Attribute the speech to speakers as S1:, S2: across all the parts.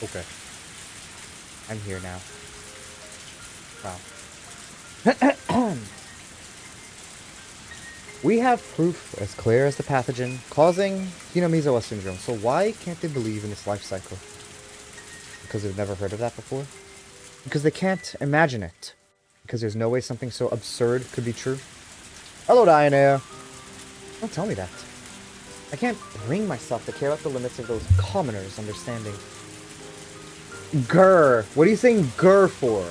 S1: Okay. I'm here now. Wow. We have proof as clear as the pathogen causing Hinamizawa syndrome, so why can't they believe in this life cycle? Because they've never heard of that before? Because they can't imagine it. Because there's no way something so absurd could be true. Hello, Diana. Don't tell me that. I can't bring myself to care about the limits of those commoners' understanding. Grr. What are you saying grr for?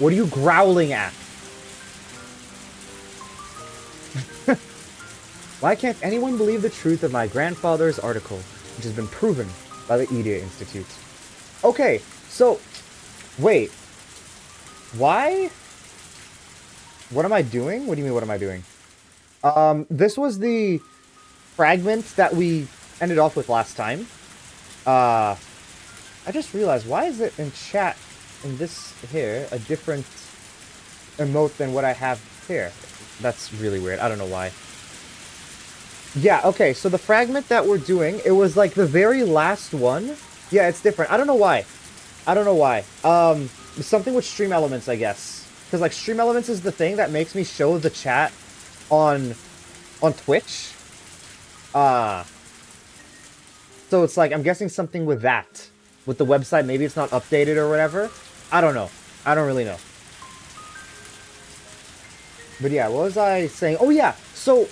S1: What are you growling at? Why can't anyone believe the truth of my grandfather's article, which has been proven by the Idia Institute? Okay, so, wait. Why? What am I doing? What do you mean, what am I doing? This was the fragment that we ended off with last time. I just realized, why is it in chat, in this here, a different emote than what I have here? That's really weird. I don't know why. Yeah, okay, so the fragment that we're doing, it was like the very last one. Yeah, it's different. I don't know why. I don't know why. Something with stream elements, I guess. Because, like, stream elements is the thing that makes me show the chat on Twitch. So it's like, I'm guessing something with that. With the website, maybe it's not updated or whatever. I don't know. I don't really know. But yeah, what was I saying? Oh yeah, so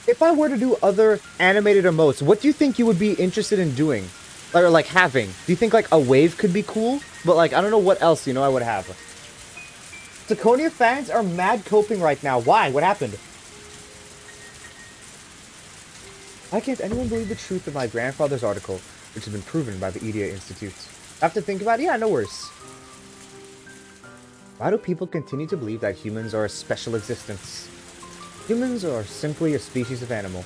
S1: if I were to do other animated emotes, what do you think you would be interested in doing? Or like having? Do you think like a wave could be cool? But like, I don't know what else, I would have. Sakonia fans are mad coping right now. Why? What happened? Why can't anyone believe the truth of my grandfather's article, which has been proven by the Idia Institute? I have to think about it? Yeah, no worries. Why do people continue to believe that humans are a special existence? Humans are simply a species of animal.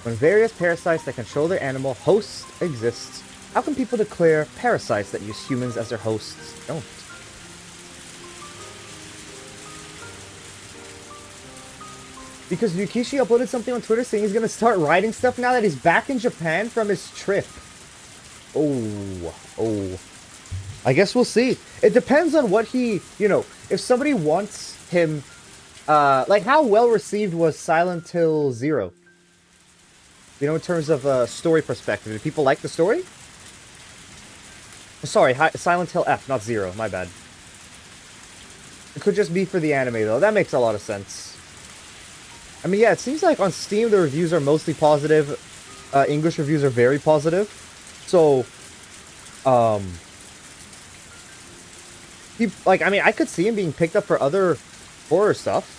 S1: When various parasites that control their animal host exist, how can people declare parasites that use humans as their hosts don't? Because Yukishi uploaded something on Twitter saying he's gonna start writing stuff now that he's back in Japan from his trip. Oh. I guess we'll see. It depends on what he, if somebody wants him, like how well received was Silent Hill 0? In terms of story perspective. Did people like the story? Sorry, Silent Hill F, not 0, my bad. It could just be for the anime though, that makes a lot of sense. I mean, yeah, it seems like on Steam the reviews are mostly positive. English reviews are very positive. So, I could see him being picked up for other horror stuff.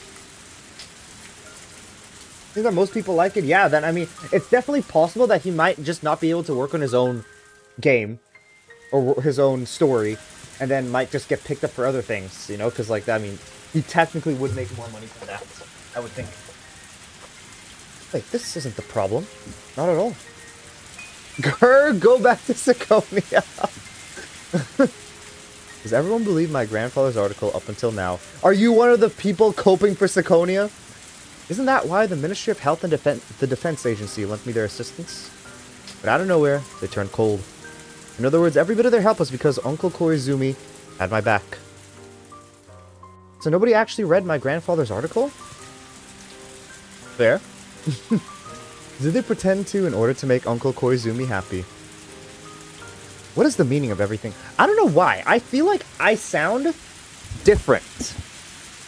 S1: I think that most people like it. Yeah, then, it's definitely possible that he might just not be able to work on his own game. Or his own story. And then might just get picked up for other things, Because, he technically would make more money from that, I would think. Wait, this isn't the problem. Not at all. Grr, go back to Sakonia. Does everyone believe my grandfather's article up until now? Are you one of the people coping for Sakonia? Isn't that why the Ministry of Health and the Defense Agency lent me their assistance? But out of nowhere, they turned cold. In other words, every bit of their help was because Uncle Koizumi had my back. So nobody actually read my grandfather's article? Fair. Did they pretend to in order to make Uncle Koizumi happy? What is the meaning of everything? I don't know why. I feel like I sound different.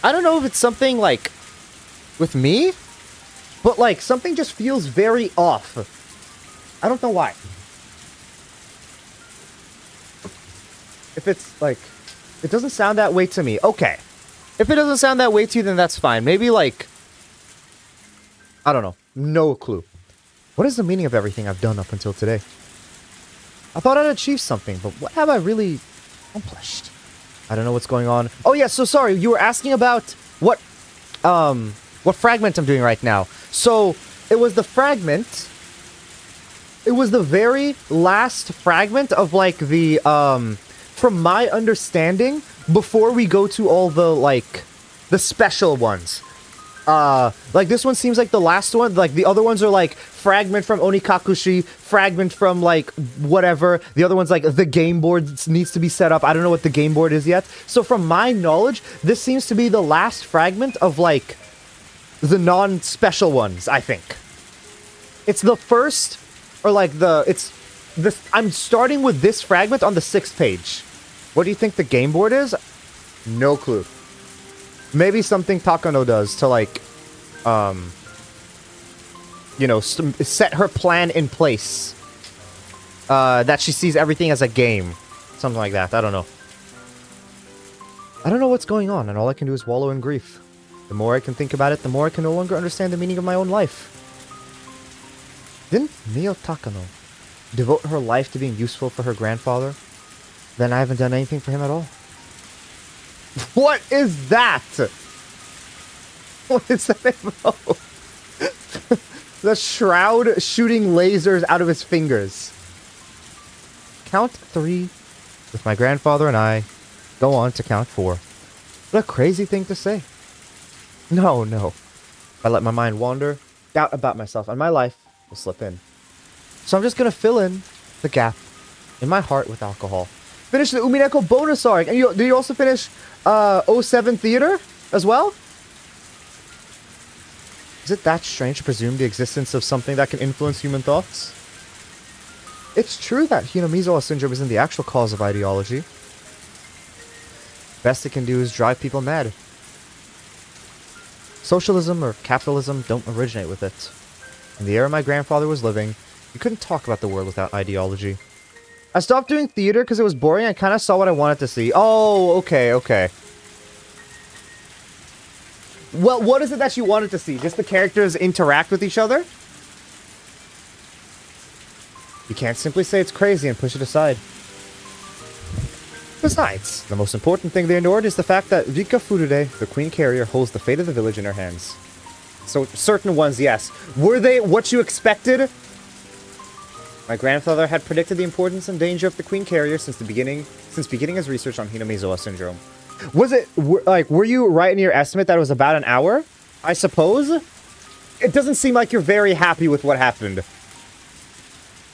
S1: I don't know if it's something, with me? But, something just feels very off. I don't know why. If it's, it doesn't sound that way to me. Okay. If it doesn't sound that way to you, then that's fine. Maybe, I don't know. No clue. What is the meaning of everything I've done up until today? I thought I'd achieved something, but what have I really accomplished? I don't know what's going on. Oh yeah, so sorry, you were asking about what fragment I'm doing right now. So, it was the fragment. It was the very last fragment of, from my understanding, before we go to all the, the special ones. Like this one seems like the last one. Like the other ones are like fragment from Onikakushi, fragment from like whatever. The other one's like the game board needs to be set up. I don't know what the game board is yet. So from my knowledge, this seems to be the last fragment of like the non-special ones, I think. It's the first, or like I'm starting with this fragment on the 6th page. What do you think the game board is? No clue. Maybe something Takano does to, like, you know, set her plan in place. That she sees everything as a game. Something like that. I don't know. I don't know what's going on, and all I can do is wallow in grief. The more I can think about it, the more I can no longer understand the meaning of my own life. Didn't Mio Takano devote her life to being useful for her grandfather? Then I haven't done anything for him at all. What is that? What is that about? The shroud shooting lasers out of his fingers. Count 3 with my grandfather and I go on to count 4. What a crazy thing to say. No. If I let my mind wander, doubt about myself and my life will slip in. So I'm just gonna fill in the gap in my heart with alcohol. Finish the Umineko bonus arc. And do you also finish '07 Theater as well? Is it that strange to presume the existence of something that can influence human thoughts? It's true that Hinamizawa syndrome isn't the actual cause of ideology. Best it can do is drive people mad. Socialism or capitalism don't originate with it. In the era my grandfather was living, you couldn't talk about the world without ideology. I stopped doing theater because it was boring. I kind of saw what I wanted to see. Oh, okay. Well, what is it that you wanted to see? Just the characters interact with each other? You can't simply say it's crazy and push it aside. Besides, the most important thing they ignored is the fact that Rika Furude, the queen carrier, holds the fate of the village in her hands. So, certain ones, yes. Were they what you expected? My grandfather had predicted the importance and danger of the queen carrier since beginning his research on Hinamizawa syndrome. Was it, were you right in your estimate that it was about an hour? I suppose? It doesn't seem like you're very happy with what happened.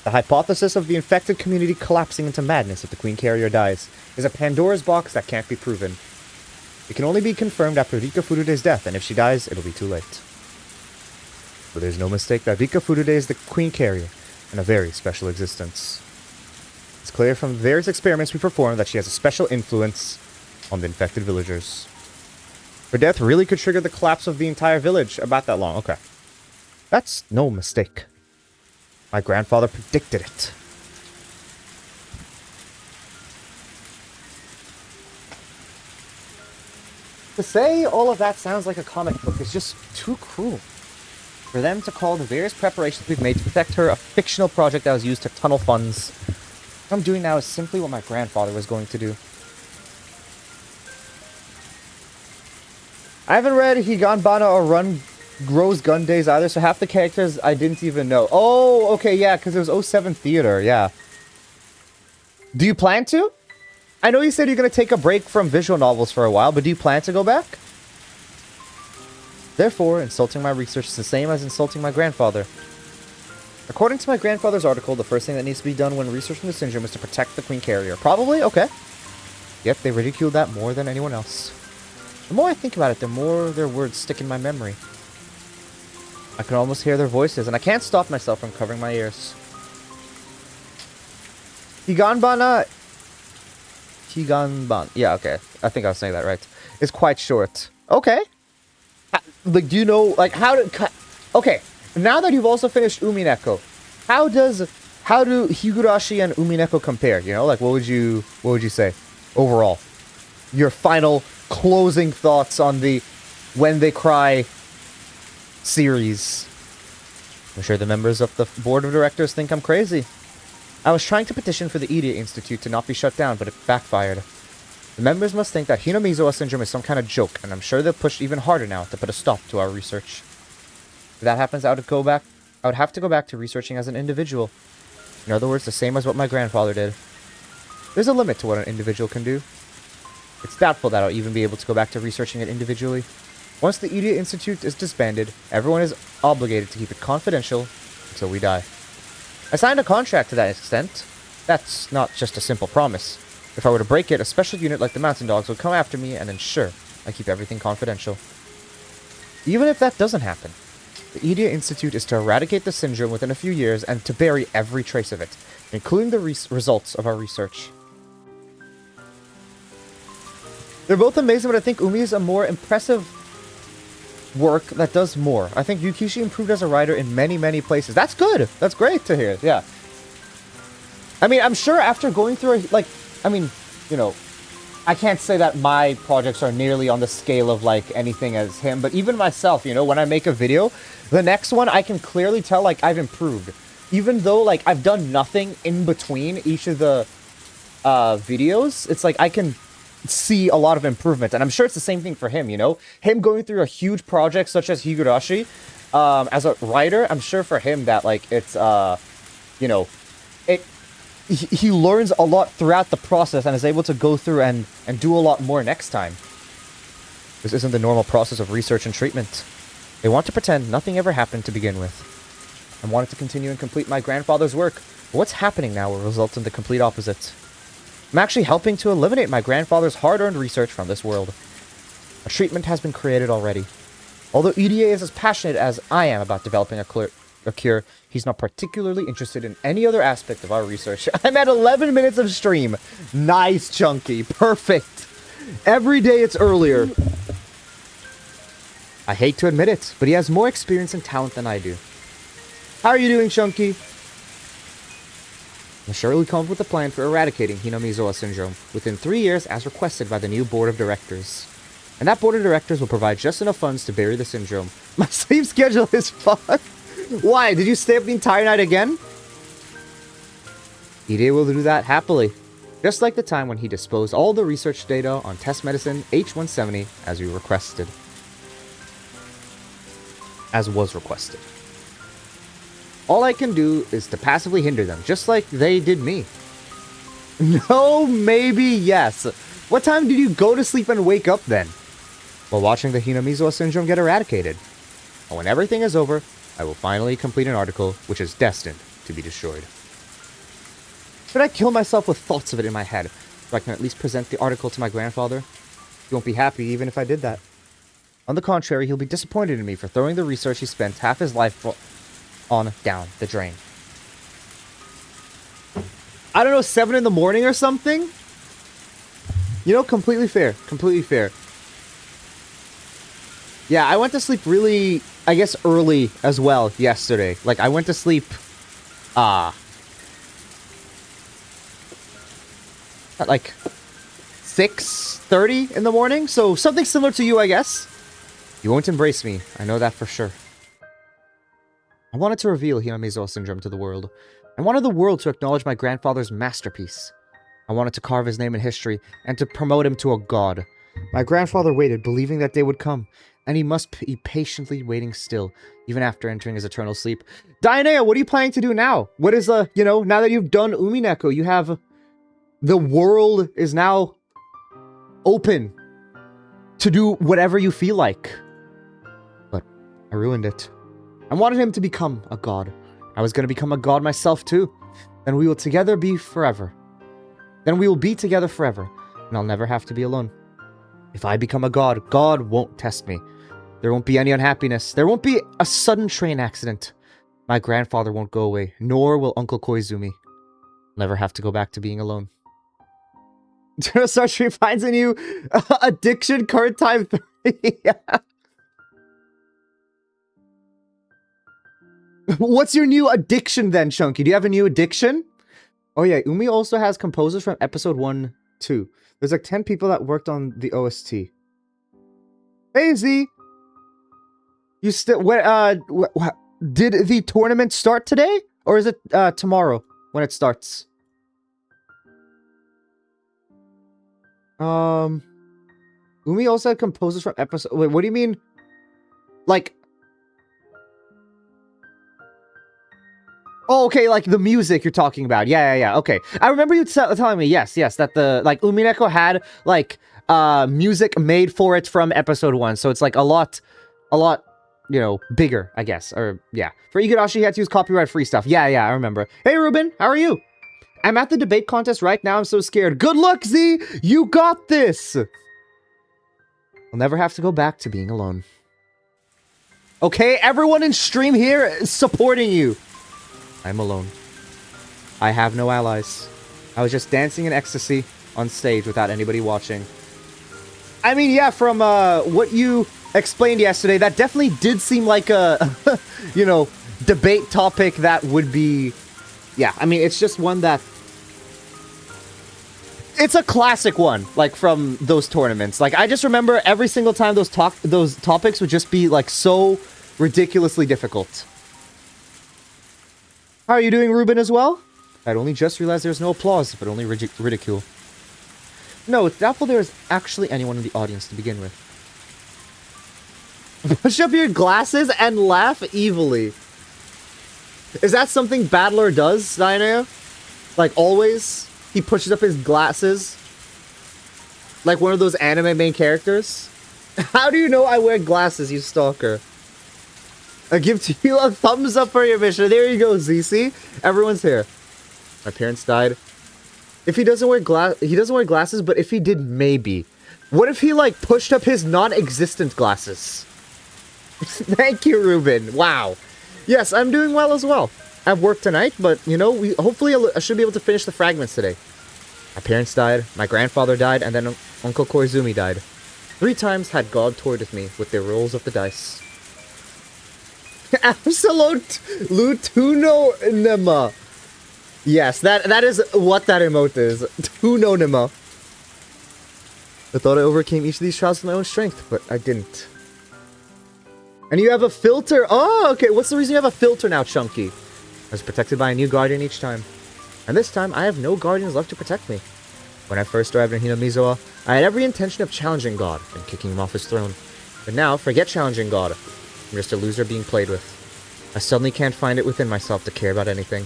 S1: The hypothesis of the infected community collapsing into madness if the queen carrier dies is a Pandora's box that can't be proven. It can only be confirmed after Rika Furude's death, and if she dies, it'll be too late. But there's no mistake that Rika Furude is the queen carrier, and a very special existence. It's clear from various experiments we performed that she has a special influence on the infected villagers. Her death really could trigger the collapse of the entire village about that long. Okay. That's no mistake. My grandfather predicted it. To say all of that sounds like a comic book is just too cruel. For them to call the various preparations we've made to protect her a fictional project that was used to tunnel funds. What I'm doing now is simply what my grandfather was going to do. I haven't read Higanbana or Rose Gun Days either, so half the characters I didn't even know. Oh, okay, yeah, because it was '07 Theater, yeah. Do you plan to? I know you said you're going to take a break from visual novels for a while, but do you plan to go back? Therefore, insulting my research is the same as insulting my grandfather. According to my grandfather's article, the first thing that needs to be done when researching the syndrome is to protect the queen carrier. Probably? Okay. Yet they ridiculed that more than anyone else. The more I think about it, the more their words stick in my memory. I can almost hear their voices, and I can't stop myself from covering my ears. Higanbana... Yeah, okay. I think I was saying that right. It's quite short. Okay. Like, do you know, like, how to... Okay, now that you've also finished Umineko, how do Higurashi and Umineko compare? You know, like, what would you say overall? Your final closing thoughts on the When They Cry series. I'm sure the members of the board of directors think I'm crazy. I was trying to petition for the Idia Institute to not be shut down, but it backfired. The members must think that Hinamizawa syndrome is some kind of joke, and I'm sure they'll push even harder now to put a stop to our research. If that happens, I would have to go back to researching as an individual. In other words, the same as what my grandfather did. There's a limit to what an individual can do. It's doubtful that I'll even be able to go back to researching it individually. Once the Idia Institute is disbanded, everyone is obligated to keep it confidential until we die. I signed a contract to that extent. That's not just a simple promise. If I were to break it, a special unit like the Mountain Dogs would come after me and ensure I keep everything confidential. Even if that doesn't happen, the Idia Institute is to eradicate the syndrome within a few years and to bury every trace of it, including the results of our research. They're both amazing, but I think Umi is a more impressive work that does more. I think Yukishi improved as a writer in many, many places. That's good. That's great to hear. Yeah. I mean, I'm sure after going through, I can't say that my projects are nearly on the scale of, like, anything as him, but even myself, when I make a video, the next one, I can clearly tell, like, I've improved. Even though, like, I've done nothing in between each of the videos, it's like I can see a lot of improvement, and I'm sure it's the same thing for him, Him going through a huge project such as Higurashi, as a writer, I'm sure for him that, like, it's, he learns a lot throughout the process and is able to go through and do a lot more next time. This isn't the normal process of research and treatment. They want to pretend nothing ever happened to begin with. I wanted to continue and complete my grandfather's work, but what's happening now will result in the complete opposite. I'm actually helping to eliminate my grandfather's hard-earned research from this world. A treatment has been created already. Although EDA is as passionate as I am about developing a cure, he's not particularly interested in any other aspect of our research. I'm at 11 minutes of stream. Nice, Chunky. Perfect. Every day it's earlier. I hate to admit it, but he has more experience and talent than I do. How are you doing, Chunky? I'll surely come up with a plan for eradicating Hinamizawa syndrome within 3 years as requested by the new board of directors. And that board of directors will provide just enough funds to bury the syndrome. My sleep schedule is fucked. Why? Did you stay up the entire night again? Ide will do that happily. Just like the time when he disposed all the research data on test medicine H170 as we requested. As was requested. All I can do is to passively hinder them, just like they did me. No, maybe, yes. What time did you go to sleep and wake up then? While watching the Hinamizawa syndrome get eradicated. And when everything is over, I will finally complete an article which is destined to be destroyed. Should I kill myself with thoughts of it in my head, so I can at least present the article to my grandfather? He won't be happy even if I did that. On the contrary, he'll be disappointed in me for throwing the research he spent half his life on down the drain. I don't know, 7 in the morning or something? Completely fair. Completely fair. Yeah, I went to sleep really, I guess, early as well yesterday. Like, I went to sleep, at like 6:30 in the morning. So something similar to you, I guess. You won't embrace me. I know that for sure. I wanted to reveal Hinamizawa syndrome to the world. I wanted the world to acknowledge my grandfather's masterpiece. I wanted to carve his name in history and to promote him to a god. My grandfather waited, believing that day would come, and he must be patiently waiting still, even after entering his eternal sleep. Dianea, what are you planning to do now? What is, now that you've done Umineko, you have... The world is now open to do whatever you feel like. But I ruined it. I wanted him to become a god. I was going to become a god myself too. Then we will together be forever. Then we will be together forever, and I'll never have to be alone. If I become a god, God won't test me. There won't be any unhappiness. There won't be a sudden train accident. My grandfather won't go away, nor will Uncle Koizumi. I'll never have to go back to being alone. Sartre finds a new addiction card time 3. What's your new addiction then, Chunky? Do you have a new addiction? Oh yeah, Umi also has composers from episode 1, 2. There's like 10 people that worked on the OST. Hey Z! You still... did the tournament start today? Or is it tomorrow when it starts? Umi also had composers from episode... Wait, what do you mean? Like... Oh, okay, like the music you're talking about. Yeah, okay. I remember you telling me, yes, that the, like, Umineko had, like, music made for it from episode 1. So it's like a lot, you know, bigger, I guess. Or, yeah. For Higurashi, he had to use copyright-free stuff. Yeah, I remember. Hey, Ruben, how are you? I'm at the debate contest right now. I'm so scared. Good luck, Z! You got this! I'll never have to go back to being alone. Okay, everyone in stream here is supporting you. I'm alone. I have no allies. I was just dancing in ecstasy on stage without anybody watching. I mean, yeah, from what you explained yesterday, that definitely did seem like a, you know, debate topic that would be... Yeah, I mean, it's just one that... It's a classic one, like, from those tournaments. Like, I just remember every single time those topics would just be, like, so ridiculously difficult. How are you doing, Ruben, as well? I'd only just realized there's no applause, but only ridicule. No, it's doubtful there is actually anyone in the audience to begin with. Push up your glasses and laugh evilly. Is that something Battler does, Dino? Like, always? He pushes up his glasses? Like one of those anime main characters? How do you know I wear glasses, you stalker? I give to you a thumbs up for your mission. There you go, ZC. Everyone's here. My parents died. If he doesn't wear glasses, but if he did, maybe. What if he, like, pushed up his non-existent glasses? Thank you, Ruben. Wow. Yes, I'm doing well as well. I have work tonight, but, you know, hopefully I should be able to finish the fragments today. My parents died, my grandfather died, and then Uncle Koizumi died. 3 times had God toyed with me with their rolls of the dice. Absolute Lutuno Nima. Yes, that is what that emote is. Tuno Nima. I thought I overcame each of these trials with my own strength, but I didn't. And you have a filter? Oh, okay. What's the reason you have a filter now, Chunky? I was protected by a new guardian each time. And this time, I have no guardians left to protect me. When I first arrived in Hinamizawa, I had every intention of challenging God and kicking him off his throne. But now, forget challenging God. I'm just a loser being played with. I suddenly can't find it within myself to care about anything.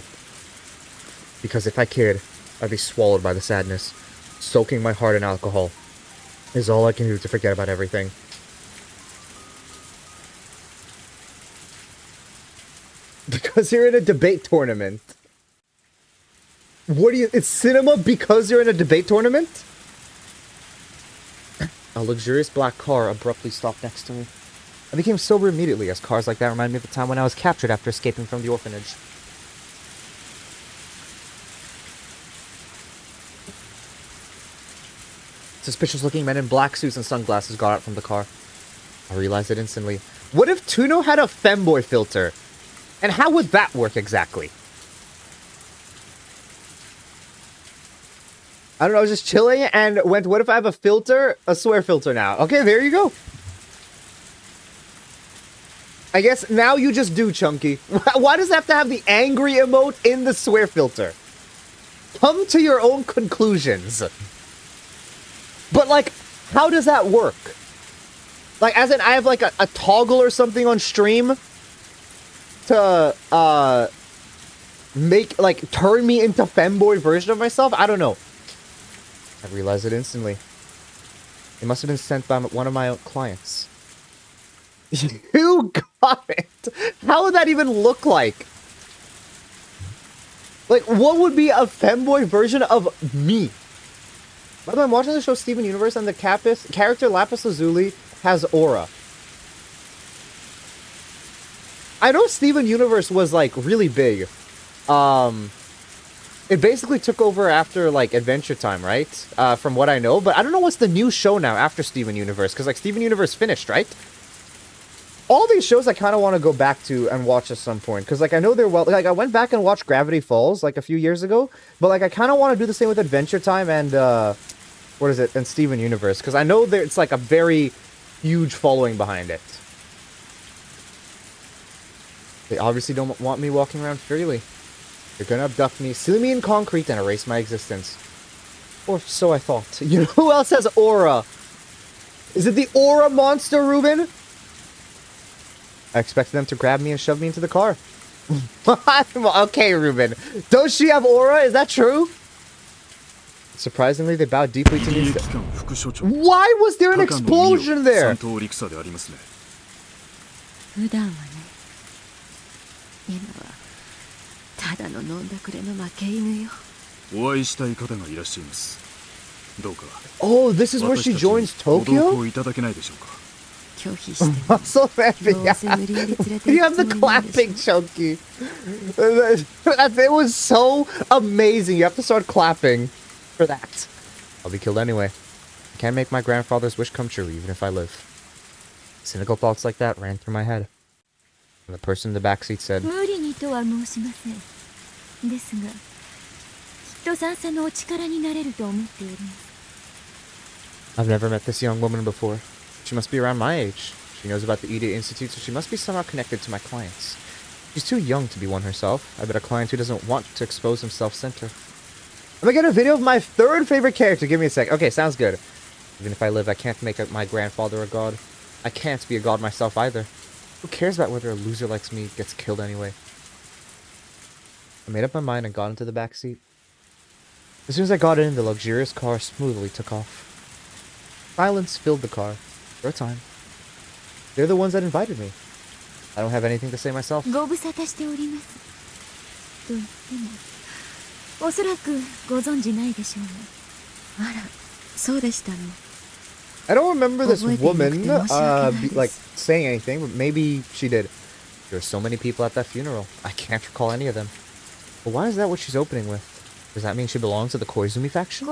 S1: Because if I cared, I'd be swallowed by the sadness. Soaking my heart in alcohol is all I can do to forget about everything. Because you're in a debate tournament. What do you... It's cinema because you're in a debate tournament? A luxurious black car abruptly stopped next to me. I became sober immediately, as cars like that remind me of the time when I was captured after escaping from the orphanage. Suspicious-looking men in black suits and sunglasses got out from the car. I realized it instantly. What if Tuno had a femboy filter? And how would that work exactly? I don't know, I was just chilling and went, what if I have a filter? A swear filter now. Okay, there you go. I guess now you just do, Chunky. Why does it have to have the angry emote in the swear filter? Come to your own conclusions. But, like, how does that work? Like, as in, I have, like, a toggle or something on stream to, make, like, turn me into femboy version of myself? I don't know. I realized it instantly. It must have been sent by one of my own clients. You got it! How would that even look like? Like, what would be a femboy version of me? By the way, I'm watching the show Steven Universe, and the character Lapis Lazuli has aura. I know Steven Universe was, like, really big. It basically took over after, like, Adventure Time, right? From what I know. But I don't know what's the new show now after Steven Universe. Because, like, Steven Universe finished, right? All these shows I kind of want to go back to and watch at some point. Because, like, I know they're well... Like, I went back and watched Gravity Falls, like, a few years ago. But, like, I kind of want to do the same with Adventure Time and, what is it? And Steven Universe. Because I know it's, like, a very huge following behind it. They obviously don't want me walking around freely. They're gonna abduct me, seal me in concrete, and erase my existence. Or so I thought. You know who else has aura? Is it the aura monster, Ruben? I expected them to grab me and shove me into the car. Okay, Ruben. Does she have aura? Is that true? Surprisingly, they bowed deeply to me. Why was there an explosion there?
S2: 普段はね、今はただの飲んだくれの負け犬よ。お会いしたい方がいらっしゃいます。どうか。
S1: Oh, this is where she joins Tokyo?
S2: ごいただけないでしょうか。拒否して。
S1: Muscle heavy. You have the clapping, Chunky. It was so amazing. You have to start clapping for that. I'll be killed anyway. I can't make my grandfather's wish come true, even if I live. Cynical thoughts like that ran through my head. And the person in the backseat said, I've never met this young woman before. She must be around my age. She knows about the Idia Institute, so she must be somehow connected to my clients. She's too young to be one herself. I bet a client who doesn't want to expose himself sent her. I'm gonna get a video of my third favorite character. Give me a sec. Okay, sounds good. Even if I live, I can't make my grandfather a god. I can't be a god myself either. Who cares about whether a loser like me gets killed anyway? I made up my mind and got into the back seat. As soon as I got in, the luxurious car smoothly took off. Silence filled the car. For a time. They're the ones that invited me. I don't have anything to say myself. I don't remember this woman, like, saying anything, but maybe she did. There were so many people at that funeral. I can't recall any of them. But why is that what she's opening with? Does that mean she belongs to the Koizumi faction?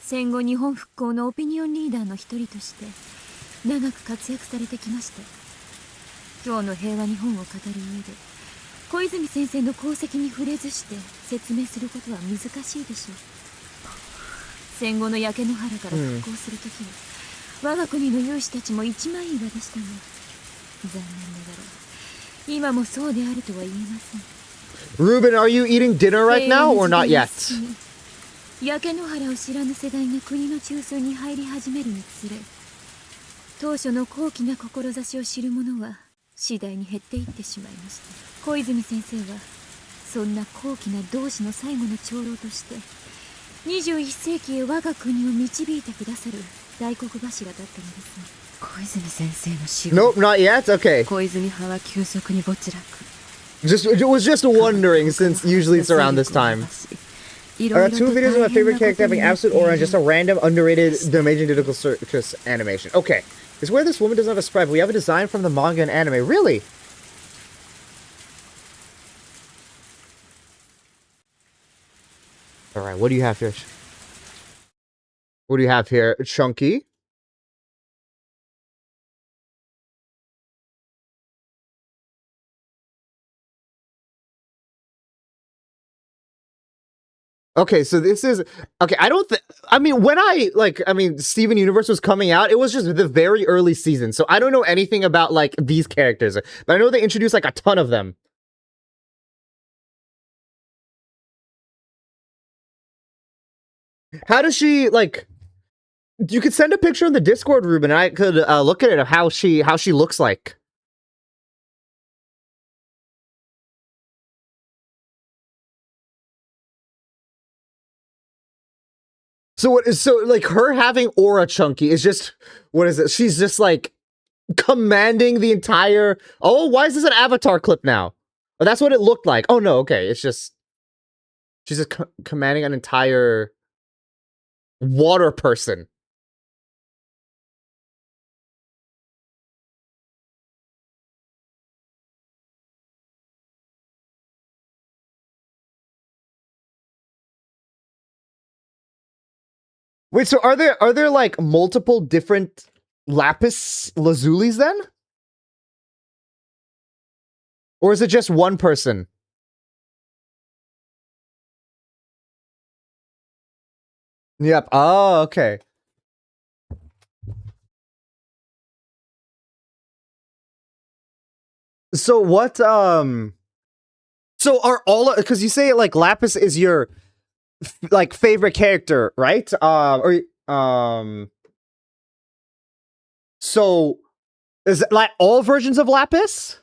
S2: 戦後日本復興のオピニオンリーダーの一人として長く活躍されてきました。今日の平和日本を語る上で小泉先生の功績に触れずして説明することは難しいでしょう。戦後の焼け野原から復興するときに、我が国の有志たちも一枚岩でしたが、残念ながら今もそうであるとは言えません。
S1: Ruben, are you eating dinner right now or not yet?
S2: 焼け野原を知らぬ世代が国の中枢に入り始めるにつれ、当初の高貴な志を知る者は次第に減っていってしまいました。小泉先生はそんな高貴な同志の最後の長老として21世紀へ我が国を導いてくださる大黒柱だったのですが、小泉先生の死後、
S1: Nope, not yet. Okay.
S2: 小泉派は急速に没落。
S1: It was just wondering, since usually it's around this time. I got two videos of my favorite character having absolute aura and just a random, underrated, The Amazing Digital Circus animation. Okay. It's where this woman doesn't have a sprite, but we have a design from the manga and anime. Really? Alright, what do you have here? What do you have here? Chunky? Okay, so this is... Okay, I don't think... I mean, when Steven Universe was coming out, it was just the very early season, so I don't know anything about, like, these characters. But I know they introduced, like, a ton of them. How does she, like... You could send a picture in the Discord, Ruben, and I could look at it of how she looks like. So like her having aura, Chunky, is just, what is it? She's just like commanding the entire... Oh, why is this an Avatar clip now? Oh, that's what it looked like. Oh no, okay, it's just... She's just commanding an entire water person. Wait, so are there like multiple different lapis lazulis then? Or is it just one person? Yep. Oh, okay. So what, so are all, because you say like Lapis is your like favorite character, right? So is it like all versions of Lapis?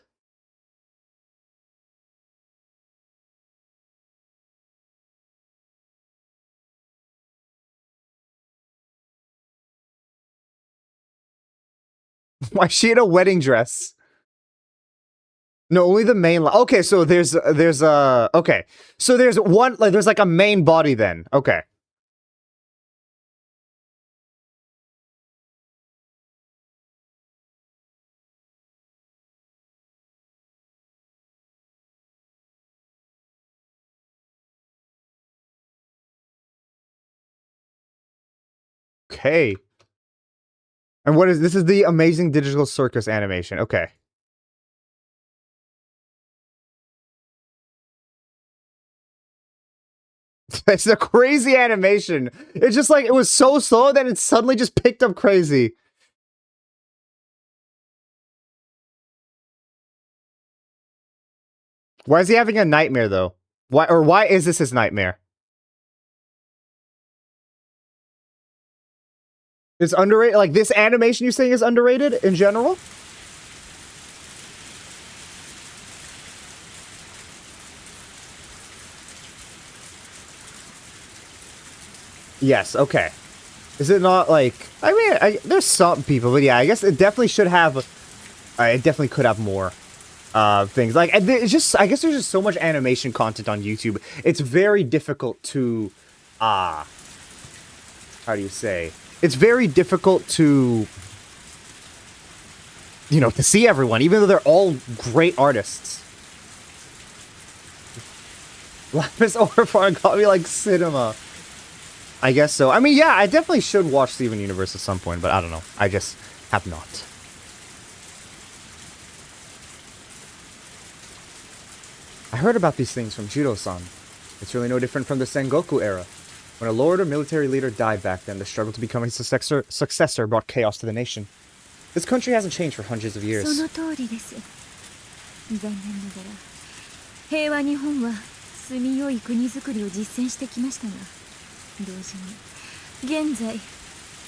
S1: Why is she in a wedding dress? No, only the main line. Okay, so there's okay. So there's one, like, there's like a main body then. Okay. Okay. And what is this? Is the amazing digital circus animation. Okay. It's a crazy animation. It's just like, it was so slow, then it suddenly just picked up crazy. Why is he having a nightmare, though? Why is this his nightmare? It's underrated? Like, this animation you're saying is underrated in general? Yes, okay. Is it not like... I mean, there's some people, but yeah, I guess it definitely should have... it definitely could have more things. Like, it's just... I guess there's just so much animation content on YouTube. It's very difficult to... how do you say? It's very difficult to... You know, to see everyone, even though they're all great artists. Lapis Orifar got me like cinema. I guess so. I mean, yeah, I definitely should watch Steven Universe at some point, but I don't know. I just have not. I heard about these things from Jiro-san. It's really no different from the Sengoku era. When a lord or military leader died back then, the struggle to become a successor brought chaos to the nation. This country hasn't changed for hundreds of years.
S2: その通りです。残念ながら、平和日本は住みよい国づくりを実践してきましたが、同時に現在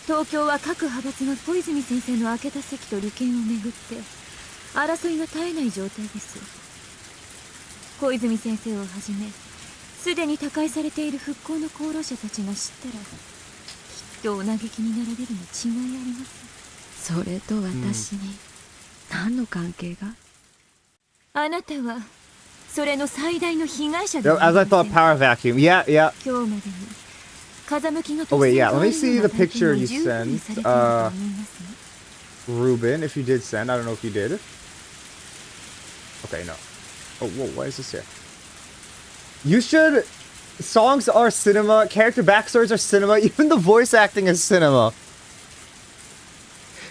S2: 東京は各派閥が小泉先生の開けた席と利権をめぐって争いが絶えない状態です。小泉先生をはじめすでに他界されている復興の功労者たちが知ったらきっとお嘆きになられるに違いあります。それと私に何の関係が？あなたはそれの最大の被害者ではありませんか？
S1: As I thought, power vacuum. Yeah, yeah.
S2: 今日までに風向きが
S1: Oh wait, yeah. Let me see the picture you sent. Ruben, if you did send, I don't know if you did. Okay, no. Oh, whoa, why is this here? You should... Songs are cinema, character backstories are cinema, even the voice acting is cinema.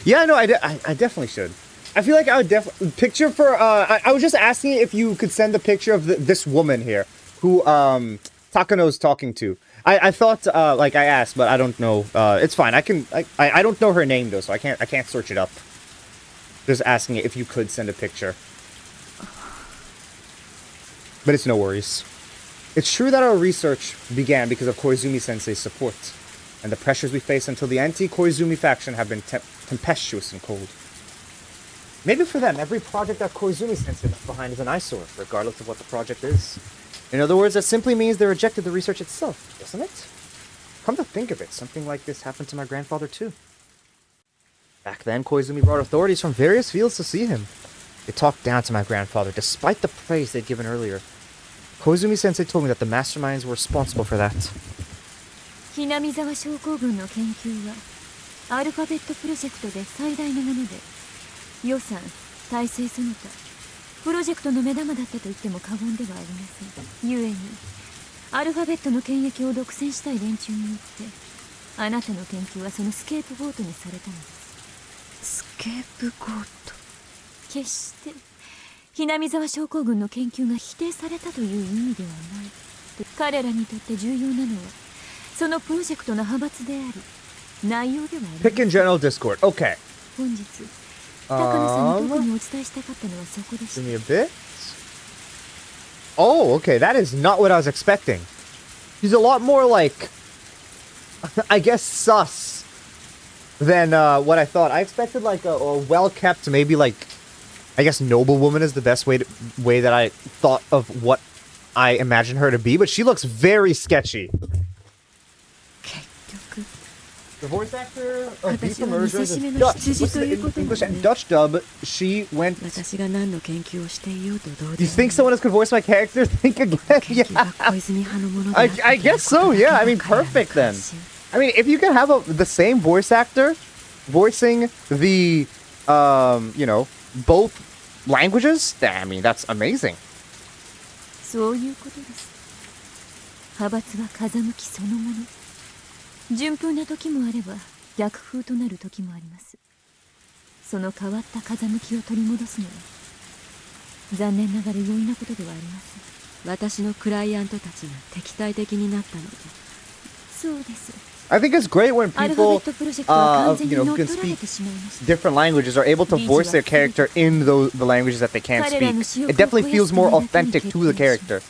S1: Yeah, no, I definitely should. I feel like I would definitely... Picture for... I was just asking if you could send the picture of this woman here, who Takano's talking to. I thought, like, I asked, but I don't know. It's fine. I don't know her name, though, so I can't search it up. Just asking if you could send a picture. But it's no worries. It's true that our research began because of Koizumi-sensei's support, and the pressures we face until the anti-Koizumi faction have been tempestuous and cold. Maybe for them, every project that Koizumi-sensei left behind is an eyesore, regardless of what the project is. In other words, that simply means they rejected the research itself, doesn't it? Come to think of it, something like this happened to my grandfather too. Back then, Koizumi brought authorities from various fields to see him. They talked down to my grandfather, despite the praise they'd given earlier. Koizumi-sensei told me that the masterminds were responsible for that.
S2: ひなみ沢症候群の研究はアルファベットプロジェクトで最大のもので、予算、体制その他プロジェクトの目玉だったと言っても過言ではありません。ゆえにアルファベットの権益を独占したい連中によってあなたの研究はそのスケープゴートにされたのです。スケープゴート？決してひなみ沢症候群の研究が否定されたという意味ではない。彼らにとって重要なのはそのプロジェクトの派閥であり内容ではありません。
S1: Pick in general Discord. Okay.
S2: 本日高野さんに特にお伝えしたかったのはそこでした。
S1: Give me a bit. Oh, okay. That is not what I was expecting. He's a lot more like, I guess, sus than what I thought. I expected like a well-kept, maybe like, I guess noblewoman is the best way that I thought of what I imagined her to be, but she looks very sketchy.
S2: 結局
S1: The voice actor of Beast
S2: 私は
S1: Emergers
S2: 見せしめ
S1: is
S2: の
S1: Dutch.
S2: 羊という
S1: In
S2: ことなの
S1: English and
S2: で
S1: Dutch dub, she went.
S2: 私が何の研究をしていようとどう
S1: You
S2: でも
S1: think someone else could voice my character? Think again.
S2: 研究が
S1: Yeah.
S2: 小泉派のものであったという
S1: I guess so.
S2: ことだけ
S1: Yeah.
S2: が
S1: I mean,
S2: 彼らの
S1: perfect
S2: 関
S1: then.
S2: 心
S1: I mean, if you can have the same voice actor voicing the, both languages, then, I mean, that's amazing.
S2: そういうことです。派閥は風向きそのもの。順風な時もあれば逆風となる時もあります。その変わった風向きを取り戻すのは残念ながら容易なことではありません。私のクライアントたちが敵対的になったので。そうです。
S1: I think it's great when
S2: アルファベ
S1: people,
S2: ットプロジェクトは完全に乗っ
S1: who can
S2: 取られ
S1: speak
S2: てしまいました。
S1: different languages are able to voice their character in the languages that they can't speak. It definitely feels more authentic to the character.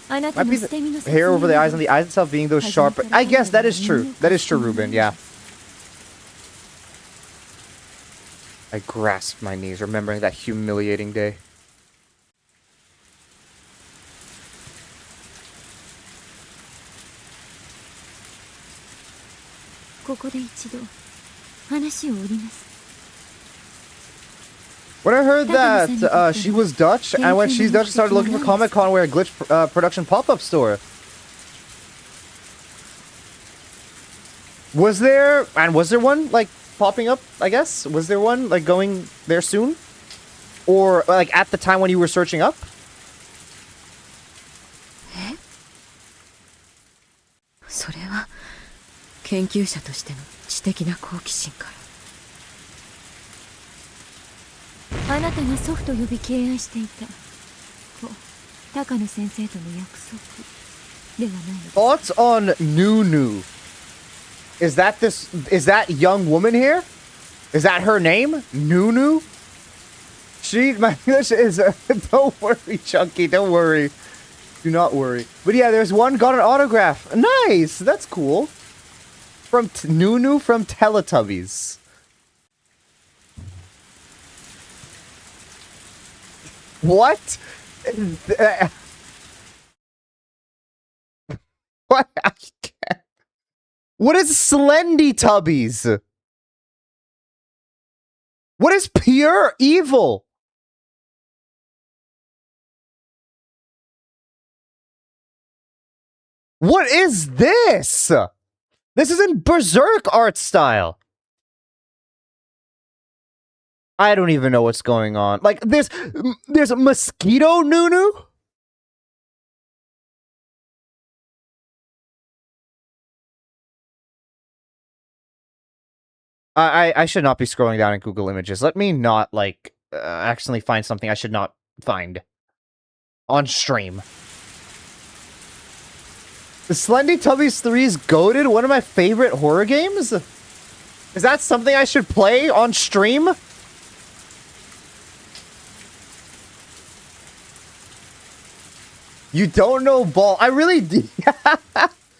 S2: あなた
S1: Might
S2: の
S1: be
S2: 捨て身の
S1: the hair over the eyes and the eyes itself being those sharp. I guess that is true. That is true, Ruben. Yeah. I grasped my knees, remembering that humiliating day.
S2: ここで一度話を折ります。
S1: When I heard that she was Dutch, and when she's Dutch, I started looking for Comic Con where a Glitch production pop-up store. Was there one like popping up? I guess was there one like going there soon, or like at the time when you were searching up?
S2: それは研究者としての知的な好奇心から。あなたが祖父と呼び敬愛していた高野先生との約束ではないのです。
S1: Thoughts on Nunu? Is that young woman here? Is that her name? Nunu? My English is don't worry, Chunky, don't worry. Do not worry. But yeah, there's one got an autograph. Nice, that's cool. From Nunu from Teletubbies. What? What? I can't. What is Slendy Tubbies? What is pure evil? What is this? This is in Berserk art style. I don't even know what's going on. Like, there's a mosquito Nunu? I should not be scrolling down in Google Images. Let me not, like, accidentally find something I should not find. On stream. The Slendy Tubbies 3 is goated, one of my favorite horror games? Is that something I should play on stream? You don't know Ball. I really do.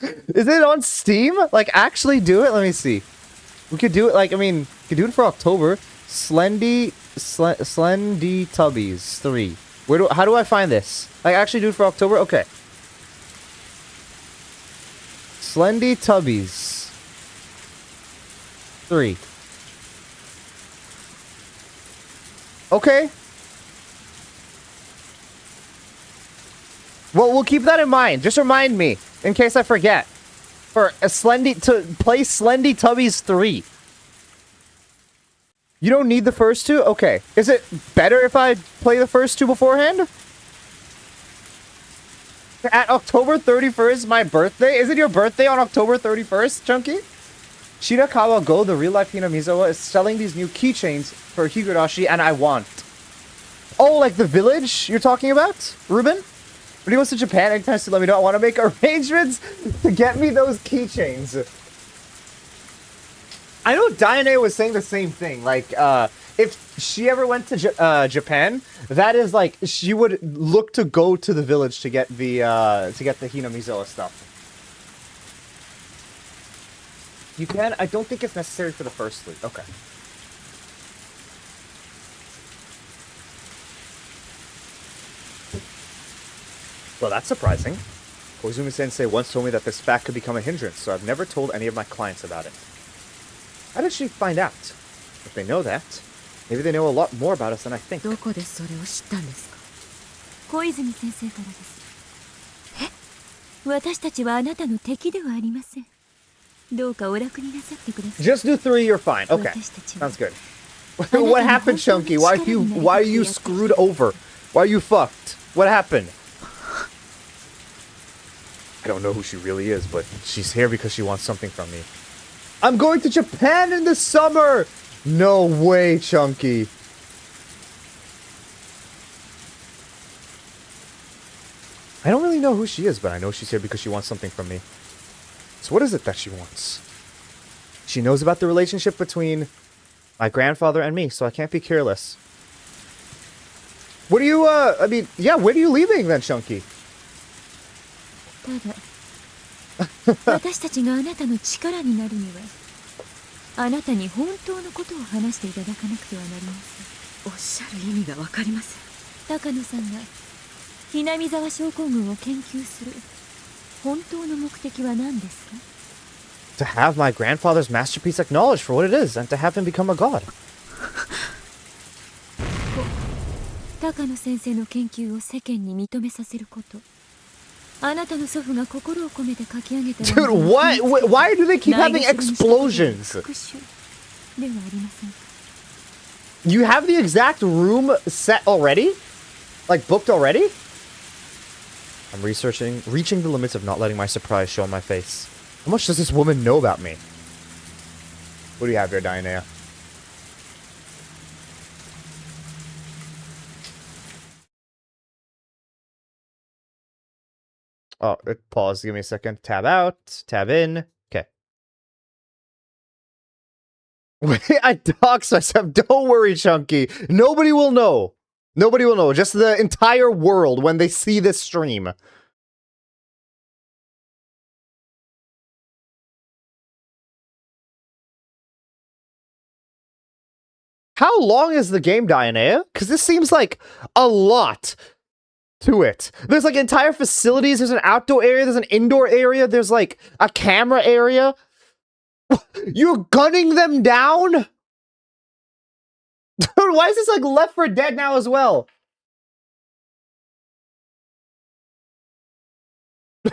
S1: Is it on Steam? Like, actually do it? Let me see. We could do it, like, I mean, we could do it for October. Slendy Tubbies 3. How do I find this? Like, actually do it for October? Okay. Slendy Tubbies 3. Okay. Well, we'll keep that in mind. Just remind me, in case I forget. For a to play Slendy Tubbies 3. You don't need the first two? Okay. Is it better if I play the first two beforehand? At October 31st, my birthday? Is it your birthday on October 31st, Chunky? Shirakawa Go, the real-life Hinamizawa, is selling these new keychains for Higurashi, and I want. Oh, like the village you're talking about, Ruben? When he goes to Japan, anytime soon, let me know. I want to make arrangements to get me those keychains. I know Diane was saying the same thing. Like, if she ever went to Japan, that is like she would look to go to the village to get the Hinamizawa stuff. You can. I don't think it's necessary for the first three. Okay. Well, that's surprising. Koizumi-sensei once told me that this fact could become a hindrance, so I've never told any of my clients about it. How did she find out? If they know that, maybe they know a lot more about us than I think.
S2: どこでそれを知ったんですか？小泉先生からです。え？私たちはあなたの敵ではありません。どうかお楽になさってください。
S1: Just do 3, you're fine. Okay, sounds good. What happened, Chunky? Why are you screwed over? Why are you fucked? What happened? I don't know who she really is, but she's here because she wants something from me. I'm going to Japan in the summer! No way, Chunky. I don't really know who she is, but I know she's here because she wants something from me. So what is it that she wants? She knows about the relationship between my grandfather and me, so I can't be careless. What are you, I mean, yeah, when are you leaving then, Chunky?
S2: ただ、私たちがあなたの力になるには、あなたに本当のことを話していただかなくてはなりません。おっしゃる意味がわかりません。高野さんがひなみ沢症候群を研究する本当の目的は何ですか？
S1: To have my grandfather's masterpiece acknowledged for what it is, and to have him become a god.
S2: 高野先生の研究を世間に認めさせること。あなたの祖父が心を込めて書き上げた。
S1: Dude, what? Why do they keep having explosions? You have the exact room set already? Like, booked already? I'm reaching the limits of not letting my surprise show on my face. How much does this woman know about me? What do you have here, Diana? Oh, pause. Give me a second. Tab out. Tab in. Okay. Wait, I doxed myself. Don't worry, Chunky. Nobody will know. Nobody will know. Just the entire world when they see this stream. How long is the game, Diana? Because this seems like a lot to it. There's like entire facilities. There's an outdoor area. There's an indoor area. There's like a camera area. You're gunning them down? Dude, why is this like Left 4 Dead now as well?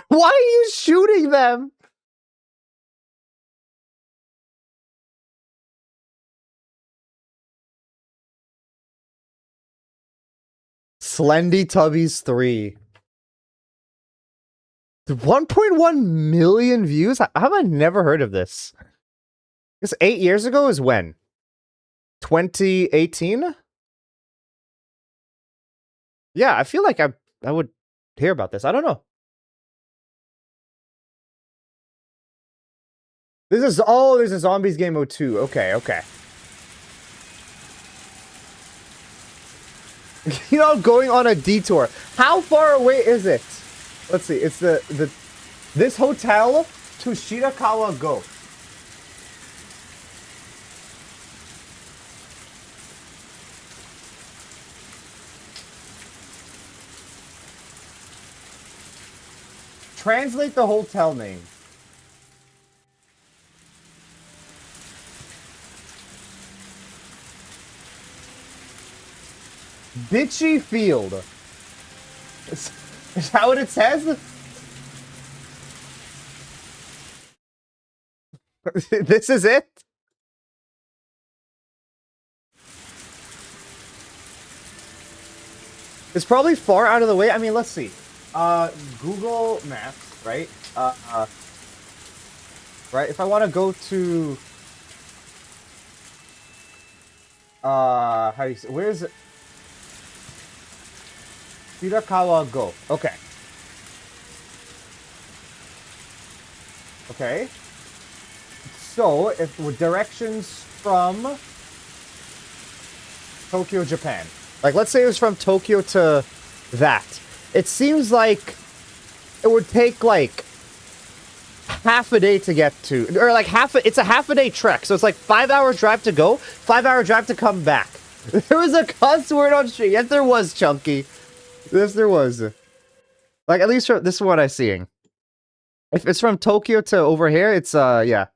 S1: Why are you shooting them? Slendy Tubbies 3. 1.1 million views? How have I never heard of this? This 8 years ago is when? 2018? Yeah, I feel like I would hear about this. I don't know. This is, oh, there's a Zombies Game Mode 2. Okay, okay. You know, going on a detour. How far away is it? Let's see. It's this hotel to Shirakawa Go. Translate the hotel name. Bitchy Field. Is that what it says? This is it? It's probably far out of the way. I mean, let's see. Google Maps, right? Right? If I want to go to... how do you say... Where is it? Shirakawa Go. Okay. Okay. So, if with directions from Tokyo, Japan. Like, let's say it was from Tokyo to that. It seems like it would take, like, half a day to get to. Or, like, it's a half a day trek. So it's like 5-hour drive to go, 5-hour drive to come back. There was a cuss word on stream. Yes, there was, Chunky. Yes, there was. Like, at least this is what I'm seeing. If it's from Tokyo to over here, it's, yeah.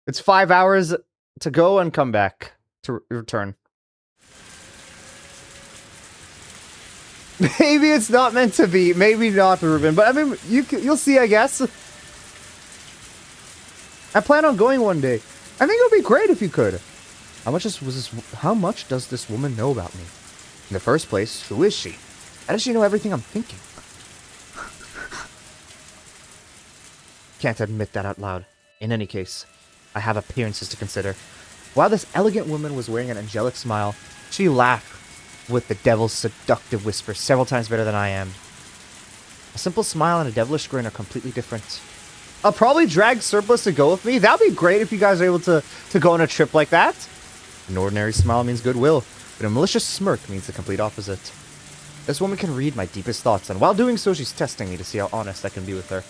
S1: It's 5 hours to go and come back to return. Maybe it's not meant to be. Maybe not, Ruben. But I mean, you'll see, I guess. I plan on going one day. I think it would be great if you could. How much does this woman know about me? In the first place, who is she? How does she know everything I'm thinking? Can't admit that out loud. In any case, I have appearances to consider. While this elegant woman was wearing an angelic smile, she laughed with the devil's seductive whisper several times better than I am. A simple smile and a devilish grin are completely different. I'll probably drag Surplus to go with me. That'd be great if you guys are able to go on a trip like that. An ordinary smile means goodwill, but a malicious smirk means the complete opposite. This woman can read my deepest thoughts, and while doing so, she's testing me to see how honest I can be with her.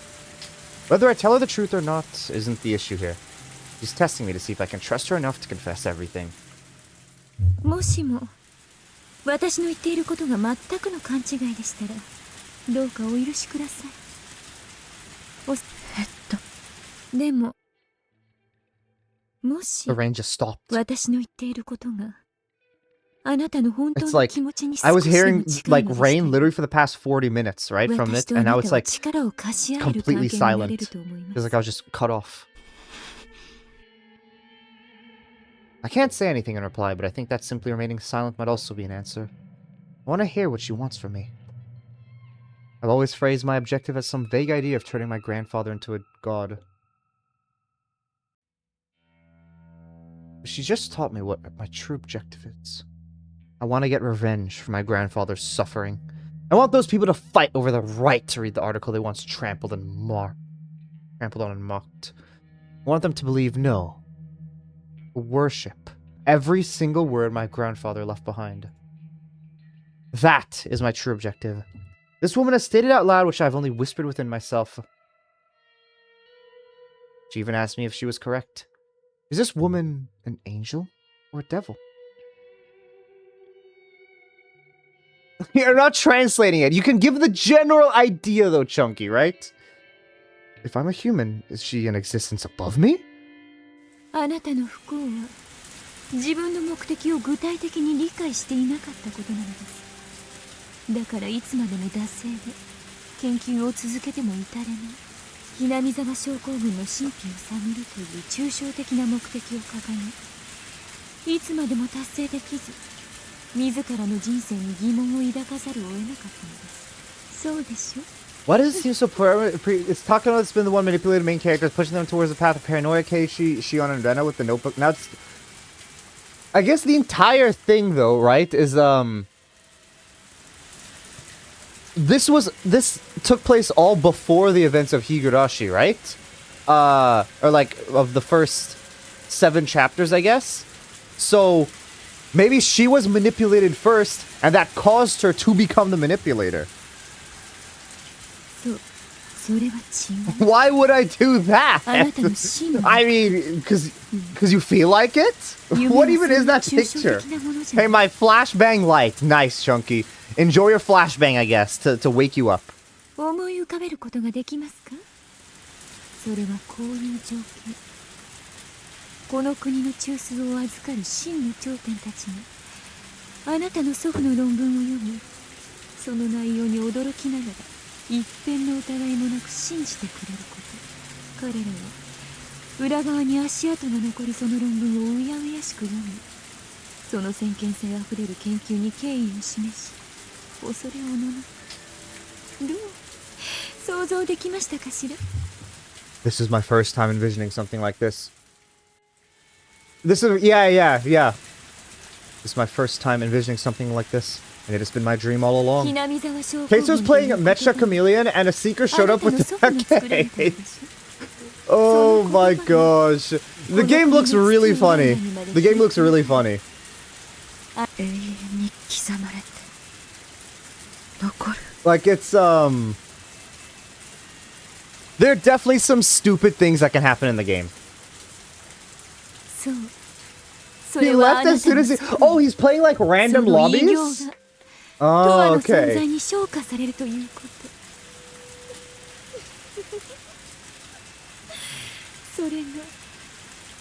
S1: Whether I tell her the truth or not isn't the issue here. She's testing me to see if I can trust her enough to confess everything.
S2: もしも私の言っていることが全くの勘違いでしたら、どうかお許しください。でも、もし
S1: The rain just stopped.
S2: 私の言っていることがあなたの本当
S1: It's
S2: の
S1: like
S2: 気持ちに
S1: I
S2: 少
S1: was
S2: しでも
S1: hearing
S2: 近い
S1: like
S2: のでした
S1: rain literally for the past 40 minutes, right? From
S2: 私
S1: it,
S2: とあ
S1: and
S2: な
S1: now
S2: た
S1: it's
S2: は
S1: like
S2: 力を貸し合える
S1: completely
S2: 関係になれ
S1: silent.
S2: ると思いま
S1: Feels
S2: す。
S1: like I was just cut off. I can't say anything in reply, but I think that simply remaining silent might also be an answer. I want to hear what she wants from me. I've always phrased my objective as some vague idea of turning my grandfather into a god. She just taught me what my true objective is. I want to get revenge for my grandfather's suffering. I want those people to fight over the right to read the article they once trampled on and mocked. I want them to believe no. Worship every single word my grandfather left behind. That is my true objective. This woman has stated out loud, which I've only whispered within myself. She even asked me if she was correct. Is this woman an angel or a devil? You're not translating it. You can give the general idea, though, Chunky, right? If I'm a human, is she an existence above me?
S2: あなたの不幸は自分の目的を具体的に理解していなかったことなのです。だからいつまでも惰性で研究を続けても至れないひなみ沢症候群の神秘を探るという抽象的な目的を掲げ、いつまでも達成できず自らの人生に疑問を抱かざるを得なかったのです。そうでしょ?
S1: Why does it seem so it's talking about it's been the one manipulating main characters, pushing them towards the path of paranoia. Shion and Rena with the notebook. Now it's... I guess the entire thing, though, right, is, This took place all before the events of Higurashi, right? Or like, of the first 7 chapters, I guess? So, maybe she was manipulated first, and that caused her to become the manipulator. Why would I do that? I mean, because you feel like it? What even is that picture? Hey, my flashbang light. Nice, Chunky. Enjoy your flashbang, I guess, to wake you up.
S2: 思い浮かべることができますか? それはこういう状況。この国の中枢を預かる真の頂点たちがあなたの祖父の論文を読み、その内容に驚きながら一点の疑いもなく信じてくれること。彼らは裏側に足跡が残るその論文をうやうやしく読み、その先見性あふれる研究に敬意を示し、恐れをののく。どう想像できましたかしら?
S1: This is my first time envisioning something like this. Yeah. This is my first time envisioning something like this, and it has been my dream all along. Keiso's playing Mecha Chameleon, and a seeker showed up with the package. Oh my gosh. The game looks really funny. The game looks really funny. Like, it's, there are definitely some stupid things that can happen in the game. He left as soon as he... Oh, he's playing, like, random lobbies? Oh, okay.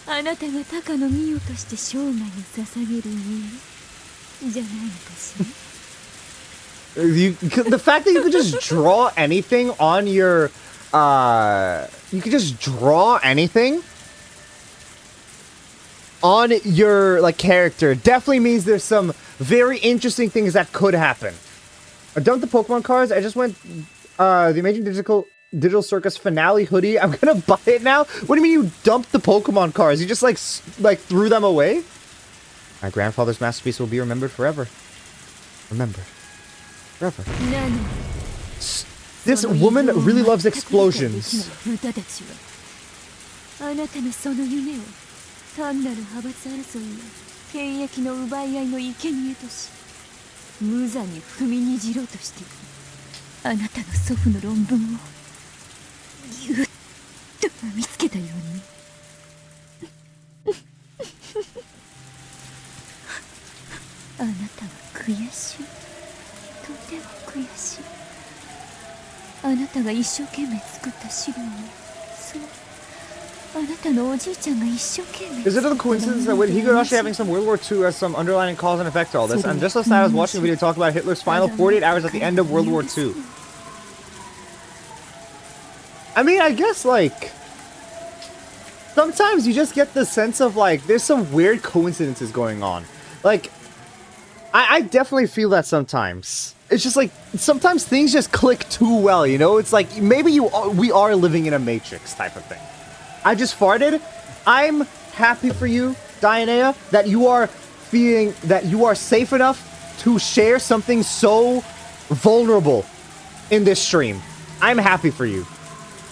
S2: あなたが鷹の御代として生涯を捧げる家じゃないのかしら。
S1: The fact that you could just draw anything on your, you could just draw anything on your, like, character definitely means there's some very interesting things that could happen. I dumped the Pokemon cards. I just went, the Amazing Digital Circus finale hoodie. I'm gonna buy it now? What do you mean you dumped the Pokemon cards? You just, like threw them away? My grandfather's masterpiece will be remembered forever. Remembered. Forever. This woman really loves explosions.
S2: あなたのその夢を単なる派閥争いや権益の奪い合いの生贄とし無残に踏みにじろうとしているあなたの祖父の論文をぎゅっと見つけたようにあなたは悔しいとても悔しいあなたが一生懸命作った資料をそうあなたのおじいちゃんが一生懸命
S1: Is it a coincidence that with Higurashi having some World War II has some underlying cause and effect to all this? And just last night I was watching a video talk about Hitler's final 48 hours at the end of World War II. I mean, I guess, like, sometimes you just get the sense of, like, there's some weird coincidences going on. Like, I definitely feel that sometimes. It's just, like, sometimes things just click too well, you know? It's like, maybe we are living in a matrix type of thing. I just farted. I'm happy for you, Dianea, that you are feeling that you are safe enough to share something so vulnerable in this stream. I'm happy for you.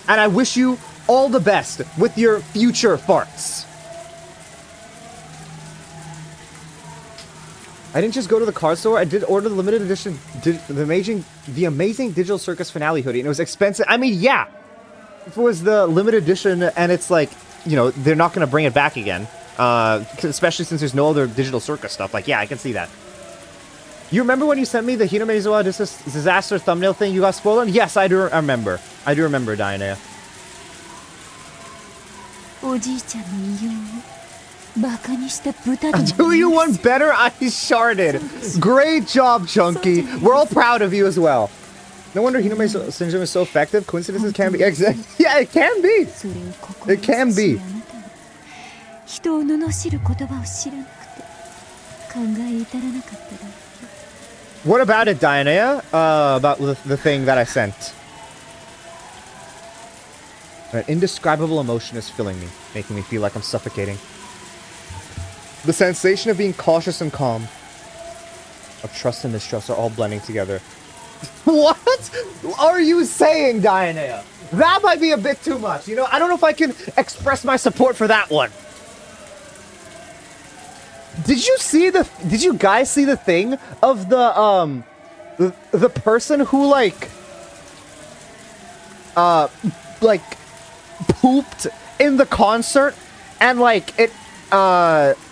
S1: And I wish you all the best with your future farts. I didn't just go to the card store. I did order the limited edition, the amazing Digital Circus finale hoodie, and it was expensive. I mean, yeah. If it was the limited edition and it's like, you know, they're not going to bring it back again, especially since there's no other Digital Circus stuff. Like, yeah, I can see that. You remember when you sent me the Hinomezuwa disaster thumbnail thing you got spoiled on? Yes, I do remember. I do remember, Dianea. Do you want better? I sharded. Great job, Chunky. We're all proud of you as well. No wonder Hinome syndrome is so effective. Coincidences can be. Yeah, it can be. It can be. What about it, Dianea? About the thing that I sent. An indescribable emotion is filling me, making me feel like I'm suffocating. The sensation of being cautious and calm, of trust and mistrust are all blending together. What are you saying, Dianea? That might be a bit too much. You know, I don't know if I can express my support for that one. Did you guys see the thing of the person who like pooped in the concert and like it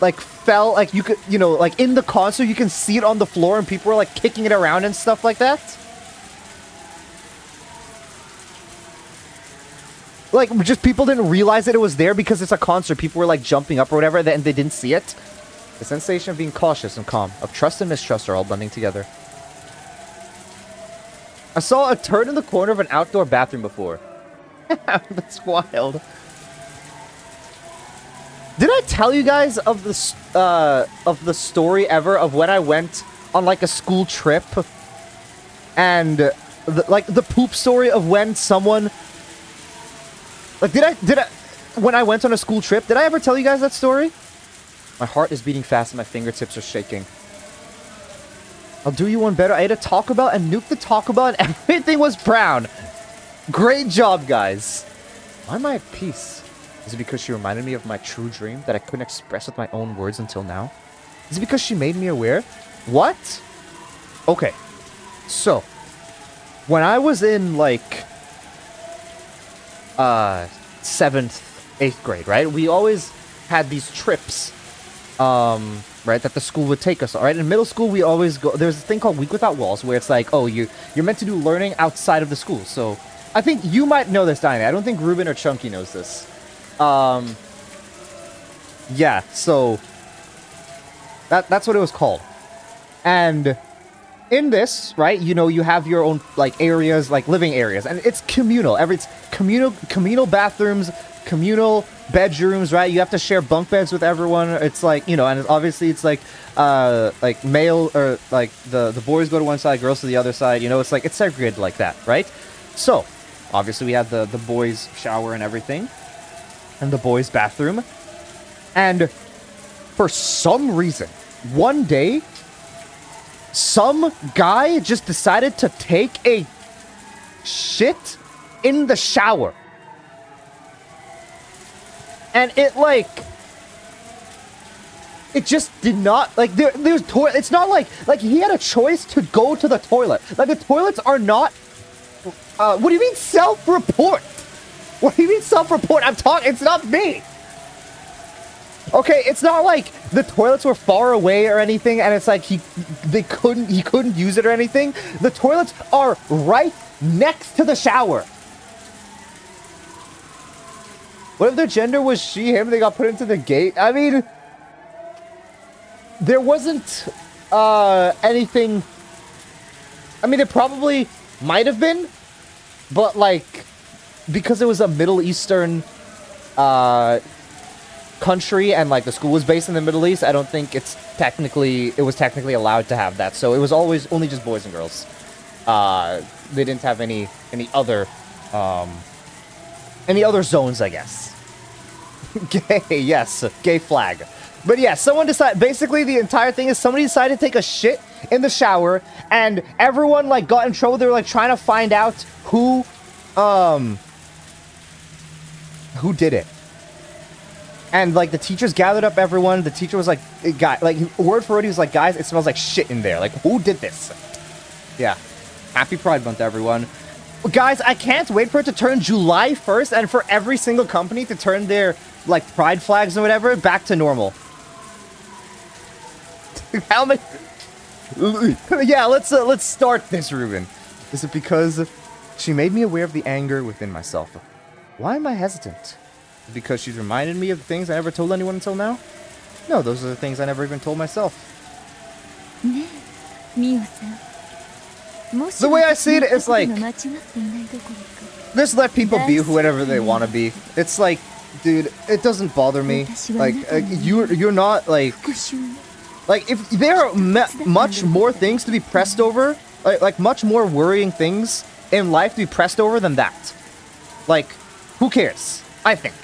S1: like fell, like you could, you know, like in the concert you can see it on the floor and people were like kicking it around and stuff like that? Like, just people didn't realize that it was there because it's a concert. People were like jumping up or whatever and they didn't see it. The sensation of being cautious and calm, of trust and mistrust are all blending together. I saw a turd in the corner of an outdoor bathroom before. That's wild. Did I tell you guys of the story ever of when I went on like a school trip and the poop story of when someone like when I went on a school trip, did I ever tell you guys that story? My heart is beating fast and my fingertips are shaking. I'll do you one better. I ate a Taco Bell and nuked the Taco Bell and everything was brown. Great job, guys. Why am I at peace? Is it because she reminded me of my true dream that I couldn't express with my own words until now? Is it because she made me aware? What? Okay. So, when I was in, like, 7th, 8th grade, right? We always had these trips, right, that the school would take us, all right? In middle school, we always go, there's a thing called Week Without Walls, where it's like, oh, you're meant to do learning outside of the school. So, I think you might know this, Diana. I don't think Ruben or Chunky knows this. Yeah, so that's what it was called. And in this, right, you know, you have your own like areas, like living areas, and it's communal. It's communal bathrooms, communal bedrooms, right? You have to share bunk beds with everyone. It's like, you know, and obviously it's like male, or like the boys go to one side, girls to the other side. You know, it's like it's segregated like that, right? So obviously we have the boys' shower and everything, and the boys' bathroom, and for some reason, one day, some guy just decided to take a shit in the shower. And it, like, it just did not, like, there's toilet. It's not like he had a choice to go to the toilet. Like, the toilets are not, what do you mean self-report? What do you mean self-report? It's not me. Okay, it's not like the toilets were far away or anything, and it's like he couldn't use it or anything. The toilets are right next to the shower. What if their gender was she, him, they got put into the gate? I mean, there wasn't anything. I mean, there probably might have been, but like, because it was a Middle Eastern country, and like the school was based in the Middle East, I don't think it was technically allowed to have that. So it was always only just boys and girls. They didn't have any other zones, I guess. Gay, yes, gay flag. But yeah, someone decided, basically the entire thing is somebody decided to take a shit in the shower, and everyone like got in trouble. They were like trying to find out who did it. And, like, the teachers gathered up everyone. The teacher was like, word for word, he was like, guys, it smells like shit in there. Like, who did this? Yeah. Happy Pride Month, everyone. Guys, I can't wait for it to turn July 1st and for every single company to turn their, like, pride flags or whatever back to normal. How many... Yeah, let's start this, Ruben. Is it because she made me aware of the anger within myself? Why am I hesitant? Because she's reminded me of the things I never told anyone until now? No, those are the things I never even told myself. The way I see it is like, just let people be whoever they want to be. It's like, dude, it doesn't bother me. Like, you're not like if there are much more things to be pressed over, like much more worrying things in life to be pressed over than that. Like, who cares? I think.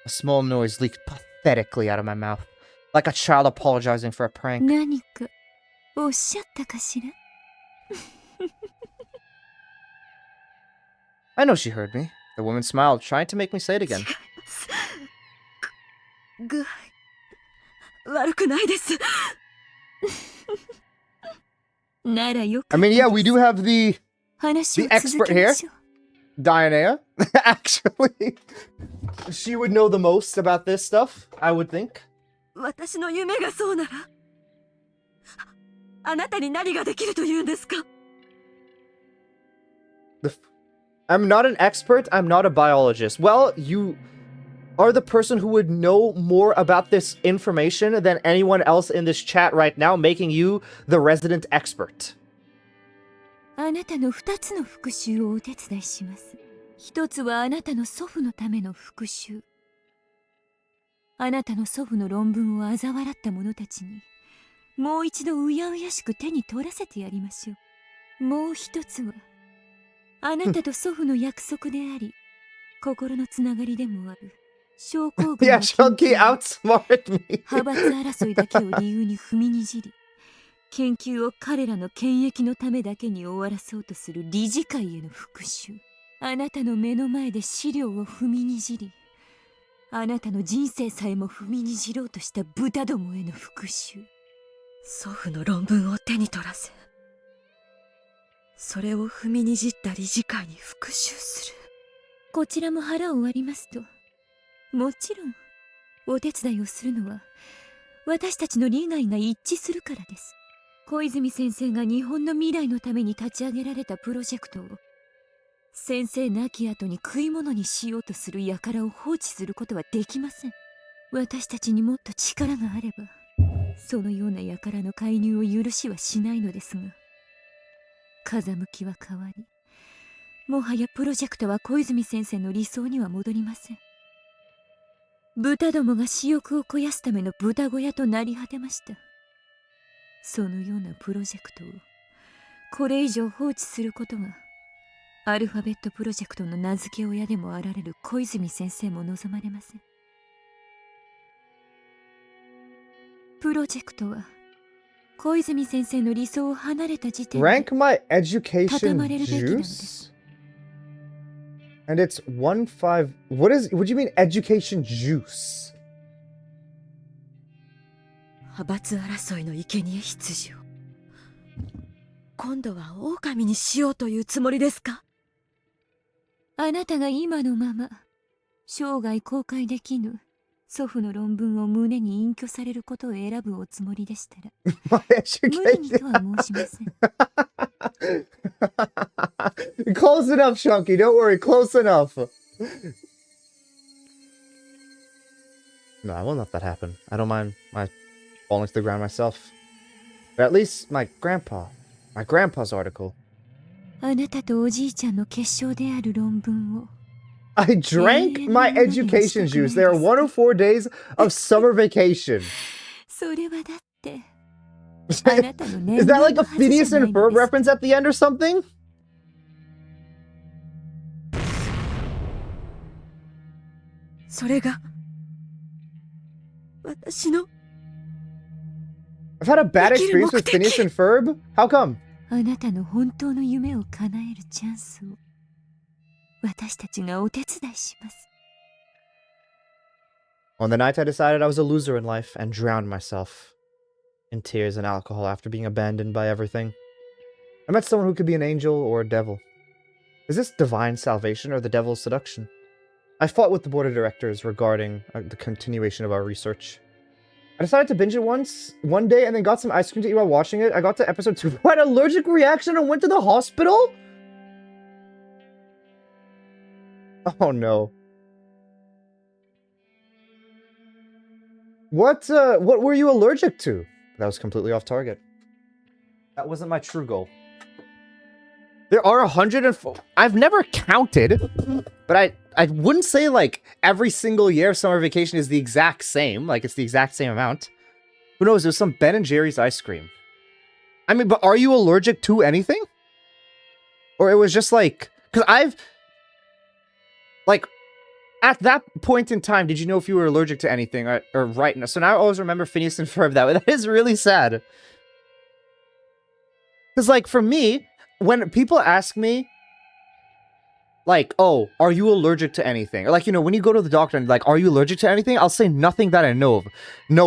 S1: A small noise leaked pathetically out of my mouth, like a child apologizing for a prank. I know she heard me. The woman smiled, trying to make me say it again. I mean, yeah, we do have the expert here, Diana. Actually, she would know the most about this stuff, I would think. I'm not an expert, I'm not a biologist. Well, you are the person who would know more about this information than anyone else in this chat right now, making you the resident expert.
S2: あなたの2つの復讐をお手伝いします。一つはあなたの祖父のための復讐。あなたの祖父の論文を嘲笑った者たちに、もう一度うやうやしく手に取らせてやりましょう。もう一つは、あなたと祖父の約束であり、心のつながりでもある。症候群の派閥争いだけを理由に踏みにじり、研究を彼らの権益のためだけに終わらそうとする理事会への復讐。あなたの目の前で資料を踏みにじり、あなたの人生さえも踏みにじろうとした豚どもへの復讐。祖父の論文を手に取らせ、それを踏みにじった理事会に復讐する。こちらも腹を割りますと、もちろんお手伝いをするのは私たちの利害が一致するからです。小泉先生が日本の未来のために立ち上げられたプロジェクトを先生亡き後に食い物にしようとする輩を放置することはできません。私たちにもっと力があればそのような輩の介入を許しはしないのですが、風向きは変わり、もはやプロジェクトは小泉先生の理想には戻りません。豚どもが私欲を肥やすための豚小屋となり果てました。そのようなプロジェクトをこれ以上放置することはアルファベットプロジェクトの名付け親でもあられる小泉先生も望まれません。プロジェクトは小泉先生の理想を離れた時点で
S1: Rank my education
S2: 畳まれるべきなのです。
S1: juice? And it's 1-5. What do you mean education juice?
S3: 派閥争いの生贄羊を今度は狼にしようというつもりですか？
S2: あなたが今のまま生涯公開できぬ祖父の論文を胸に隠居されることを選ぶおつもりでしたら
S1: My
S2: 無理に
S1: education.
S2: とは申しません。
S1: Close enough, Chunky. Don't worry. Close enough. No, I won't let that happen. I don't mind my falling to the ground myself. But at least my grandpa's article.
S2: あなたとおじいちゃんの結晶である論文を
S1: I drank my education juice. There are 104 days of summer vacation.
S2: それはだってあなたの年
S1: Is that like a
S2: 齢のはずじゃ
S1: Phineas
S2: ない
S1: and
S2: の
S1: Ferb
S2: ですか。
S1: reference at the end or something?
S3: それが私の
S1: I've had a bad experience with Phineas and Ferb. How come?
S2: あなたの本当の夢を叶えるチャンスを私たちがお手伝いします。
S1: On the night I decided I was a loser in life and drowned myself in tears and alcohol after being abandoned by everything, I met someone who could be an angel or a devil. Is this divine salvation or the devil's seduction? I fought with the board of directors regarding the continuation of our research. I decided to binge it one day, and then got some ice cream to eat while watching it. I got to episode 2, had an allergic reaction and went to the hospital? Oh no. What were you allergic to? That was completely off target. That wasn't my true goal. There are 104. I've never counted, but I wouldn't say like every single year of summer vacation is the exact same. Like it's the exact same amount. Who knows? There's some Ben and Jerry's ice cream. I mean, but are you allergic to anything? Or it was just like, because I've like at that point in time, did you know if you were allergic to anything or right now? So now I always remember Phineas and Ferb that way. That is really sad. Because like for me, when people ask me, like, oh, are you allergic to anything? Or like, you know, when you go to the doctor and like, are you allergic to anything? I'll say nothing that I know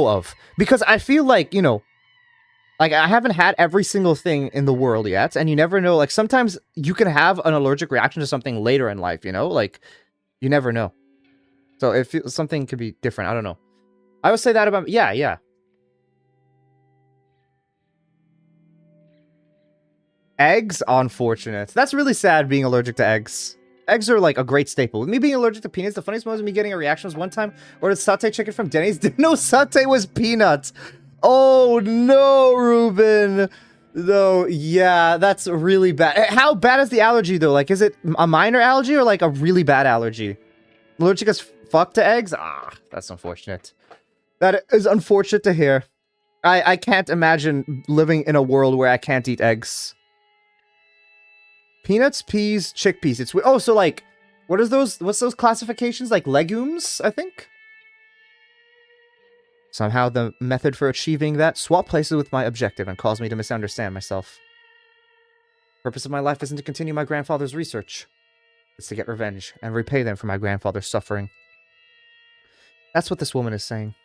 S1: of. Because I feel like, you know, like I haven't had every single thing in the world yet. And you never know, like sometimes you can have an allergic reaction to something later in life, you know? Like, you never know. So if something could be different, I don't know. I would say that about, yeah. Eggs? Unfortunate. That's really sad being allergic to eggs. Eggs are like a great staple. With me being allergic to peanuts, the funniest moment was me getting a reaction was one time ordered satay chicken from Denny's. Didn't know satay was peanuts. Oh no, Ruben. No, yeah, that's really bad. How bad is the allergy though? Like, is it a minor allergy or like a really bad allergy? Allergic as fuck to eggs? Ah, that's unfortunate. That is unfortunate to hear. I can't imagine living in a world where I can't eat eggs. Peanuts, peas, chickpeas. It's oh, so like, what is those? What's those classifications? Like legumes, I think. Somehow the method for achieving that swap places with my objective and caused me to misunderstand myself. Purpose of my life isn't to continue my grandfather's research. It's to get revenge and repay them for my grandfather's suffering. That's what this woman is saying.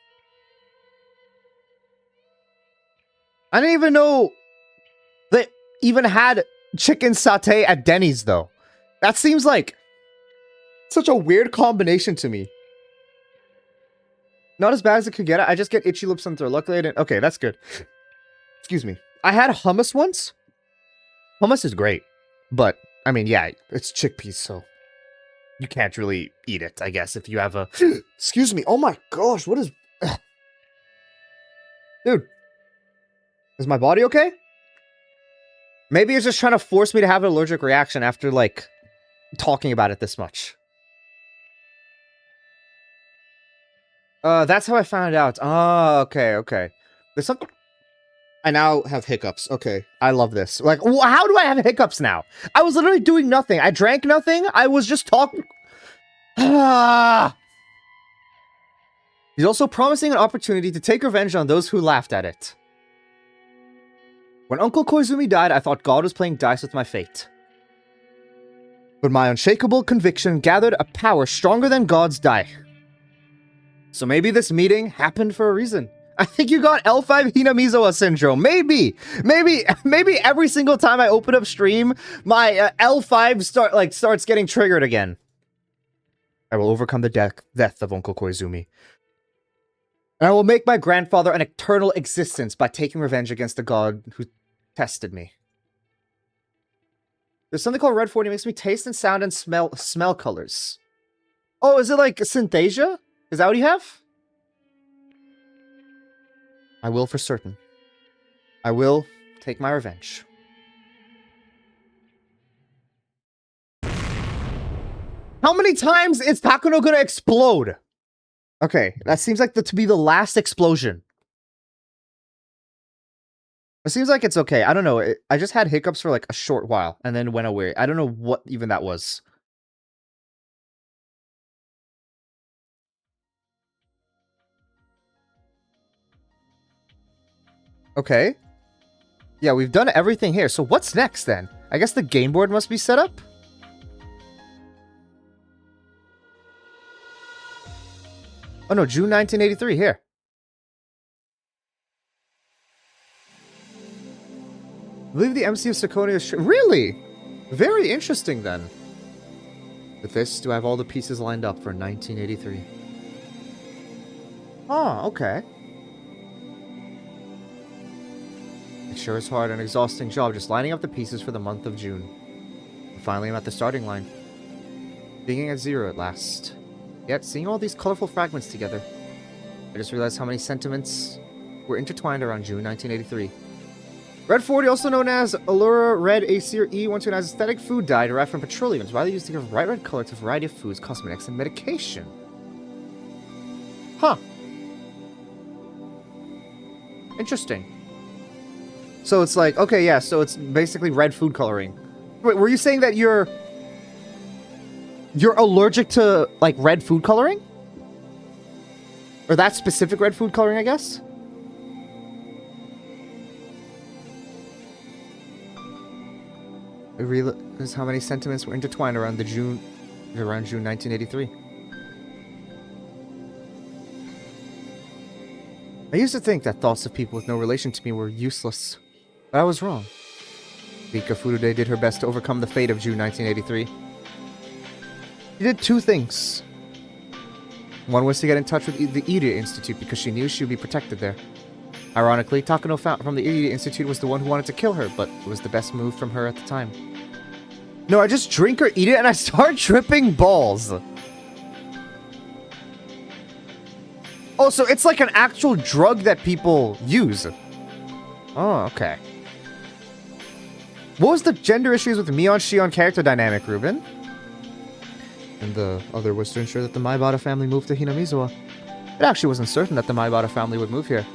S1: I didn't even know they even had chicken satay at Denny's, though. That seems like Such a weird combination to me. Not as bad as it could get. I just get itchy lips and throat. Luckily I didn't. Okay, that's good. Excuse me. I had hummus once. Hummus is great. But, I mean, yeah, it's chickpeas, so you can't really eat it, I guess, if you have a... Excuse me. Oh my gosh, what is... Dude. Is my body okay? Maybe it's just trying to force me to have an allergic reaction after, like, talking about it this much. That's how I found out. Oh, okay, okay. There's something... I now have hiccups. Okay, I love this. Like, how do I have hiccups now? I was literally doing nothing. I drank nothing. I was just talking... He's also promising an opportunity to take revenge on those who laughed at it. When Uncle Koizumi died, I thought God was playing dice with my fate. But my unshakable conviction gathered a power stronger than God's die. So maybe this meeting happened for a reason. I think you got L5 Hinamizawa syndrome. Maybe every single time I open up stream, my L5 starts getting triggered again. I will overcome the death of Uncle Koizumi. And I will make my grandfather an eternal existence by taking revenge against the god who tested me. There's something called Red 40. It makes me taste and sound and smell colors. Oh, is it like synesthesia? Is that what you have? I will for certain. I will take my revenge. How many times is Takuno gonna explode? Okay, that seems like to be the last explosion. It seems like it's okay. I don't know. I just had hiccups for like a short while and then went away. I don't know what even that was. Okay. Yeah, we've done everything here. So what's next then? I guess the game board must be set up? Oh no, June 1983, here. I believe the MC of Sakonia is... Really? Very interesting then. With this, do I have all the pieces lined up for 1983? Oh, okay. It sure is hard and exhausting job just lining up the pieces for the month of June. And finally, I'm at the starting line. Beginning at 0 at last. Yet, seeing all these colorful fragments together, I just realized how many sentiments were intertwined around June 1983. Red 40, also known as Allura Red Acer E12, has aesthetic food dye derived from petroleum. It's widely used to give bright red color to a variety of foods, cosmetics, and medication. Huh. Interesting. So it's like, okay, yeah, so it's basically red food coloring. Wait, were you saying that you're allergic to, like, red food coloring? Or that specific red food coloring, I guess? I realize how many sentiments were intertwined around June 1983. I used to think that thoughts of people with no relation to me were useless, but I was wrong. Rika Furude did her best to overcome the fate of June 1983. She did two things. One was to get in touch with the Iria Institute because she knew she would be protected there. Ironically, Takano from the Iria Institute was the one who wanted to kill her, but it was the best move from her at the time. No, I just drink or eat it and I start tripping balls. Oh, so it's like an actual drug that people use. Oh, okay. What was the gender issues with Mion-Shion character dynamic, Ruben? And the other was to ensure that the Maibara family moved to Hinamizawa. It actually wasn't certain that the Maibara family would move here.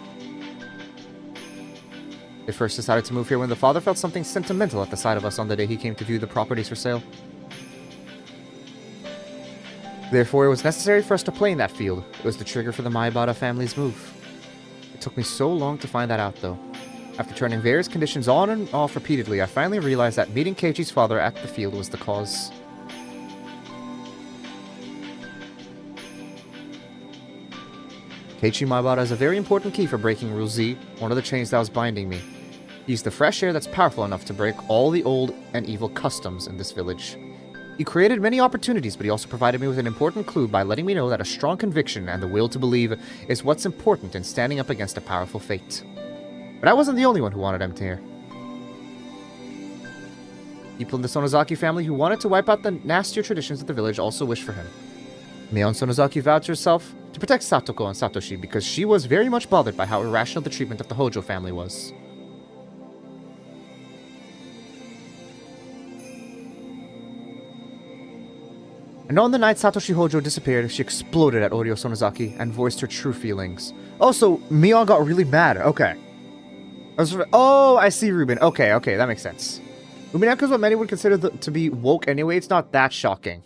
S1: They first decided to move here when the father felt something sentimental at the sight of us on the day he came to view the properties for sale. Therefore, it was necessary for us to play in that field. It was the trigger for the Maibara family's move. It took me so long to find that out, though. After turning various conditions on and off repeatedly, I finally realized that meeting Keiichi's father at the field was the cause. Keiichi Maibara is a very important key for breaking Rule Z, one of the chains that was binding me. He's the fresh air that's powerful enough to break all the old and evil customs in this village. He created many opportunities, but he also provided me with an important clue by letting me know that a strong conviction and the will to believe is what's important in standing up against a powerful fate. But I wasn't the only one who wanted him to hear. People in the Sonozaki family who wanted to wipe out the nastier traditions of the village also wished for him. Mion Sonozaki vowed to herself to protect Satoko and Satoshi because she was very much bothered by how irrational the treatment of the Hojo family was. And on the night Satoshi Hojo disappeared, she exploded at Oryo Sonozaki and voiced her true feelings. Oh, so Mion got really mad. Okay. Oh, I see, Ruben. Okay, that makes sense. Umineko is what many would consider to be woke anyway. It's not that shocking.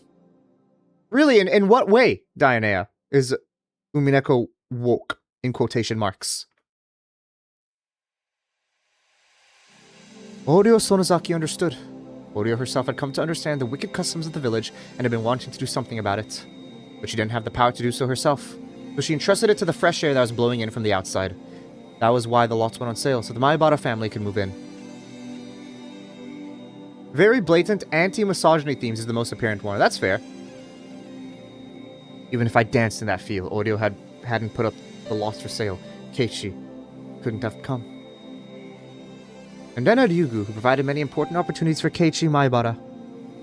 S1: Really, in what way, Dianea, is Umineko woke, in quotation marks? Oryo Sonozaki understood. Oryo herself had come to understand the wicked customs of the village and had been wanting to do something about it. But she didn't have the power to do so herself, so she entrusted it to the fresh air that was blowing in from the outside. That was why the lots went on sale, so the Maibara family could move in. Very blatant anti-misogyny themes is the most apparent one. That's fair. Even if I danced in that field, Oryo hadn't put up the lots for sale. Keiichi couldn't have come. And then Ryugu, who provided many important opportunities for Keiichi Maibara,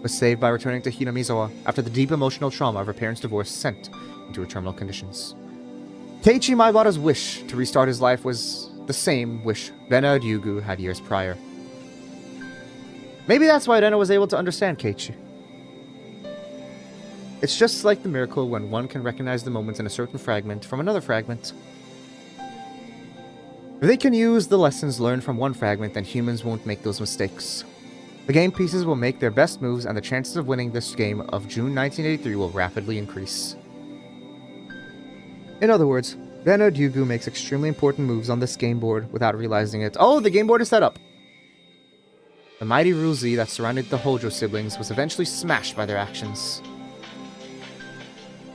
S1: was saved by returning to Hinamizawa after the deep emotional trauma of her parents' divorce sent into her terminal conditions. Keiichi Maibara's wish to restart his life was the same wish Rena Ryugu had years prior. Maybe that's why Rena was able to understand Keiichi. It's just like the miracle when one can recognize the moments in a certain fragment from another fragment. If they can use the lessons learned from one fragment, then humans won't make those mistakes. The game pieces will make their best moves, and the chances of winning this game of June 1983 will rapidly increase. In other words, Rena Ryugu makes extremely important moves on this game board without realizing it. Oh, the game board is set up! The mighty Rule Z that surrounded the Hojo siblings was eventually smashed by their actions.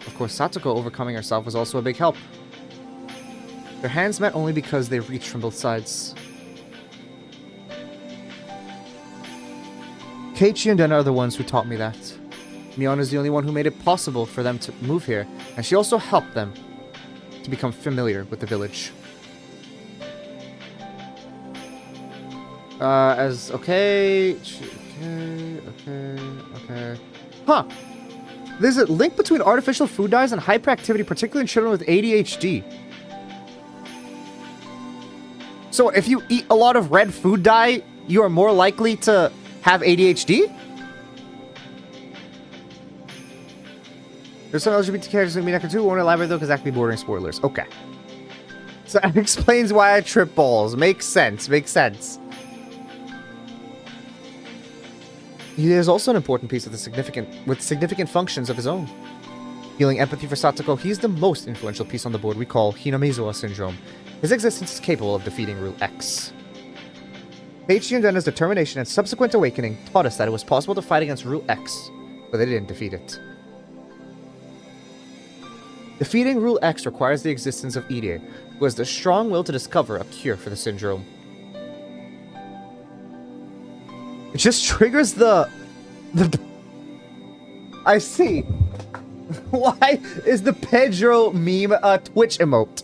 S1: Of course, Satoko overcoming herself was also a big help. Their hands met only because they reached from both sides. Keiichi and Den are the ones who taught me that. Mion is the only one who made it possible for them to move here, and she also helped them to become familiar with the village. Okay. Huh. There's a link between artificial food dyes and hyperactivity, particularly in children with ADHD. So if you eat a lot of red food dye, you are more likely to have ADHD? There's some LGBT characters in Minaka too. Won't elaborate though, because that could be bordering spoilers. Okay. So that explains why I trip balls. Makes sense. He is also an important piece of the significant functions of his own. Feeling empathy for Satoko, he's the most influential piece on the board we call Hinamizawa Syndrome. His existence is capable of defeating Rule X. Keiichi and Denna's determination and subsequent awakening taught us that it was possible to fight against Rule X, but they didn't defeat it. Defeating Rule X requires the existence of Ide, who has the strong will to discover a cure for the syndrome. It just triggers the I see. Why is the Pedro meme a Twitch emote?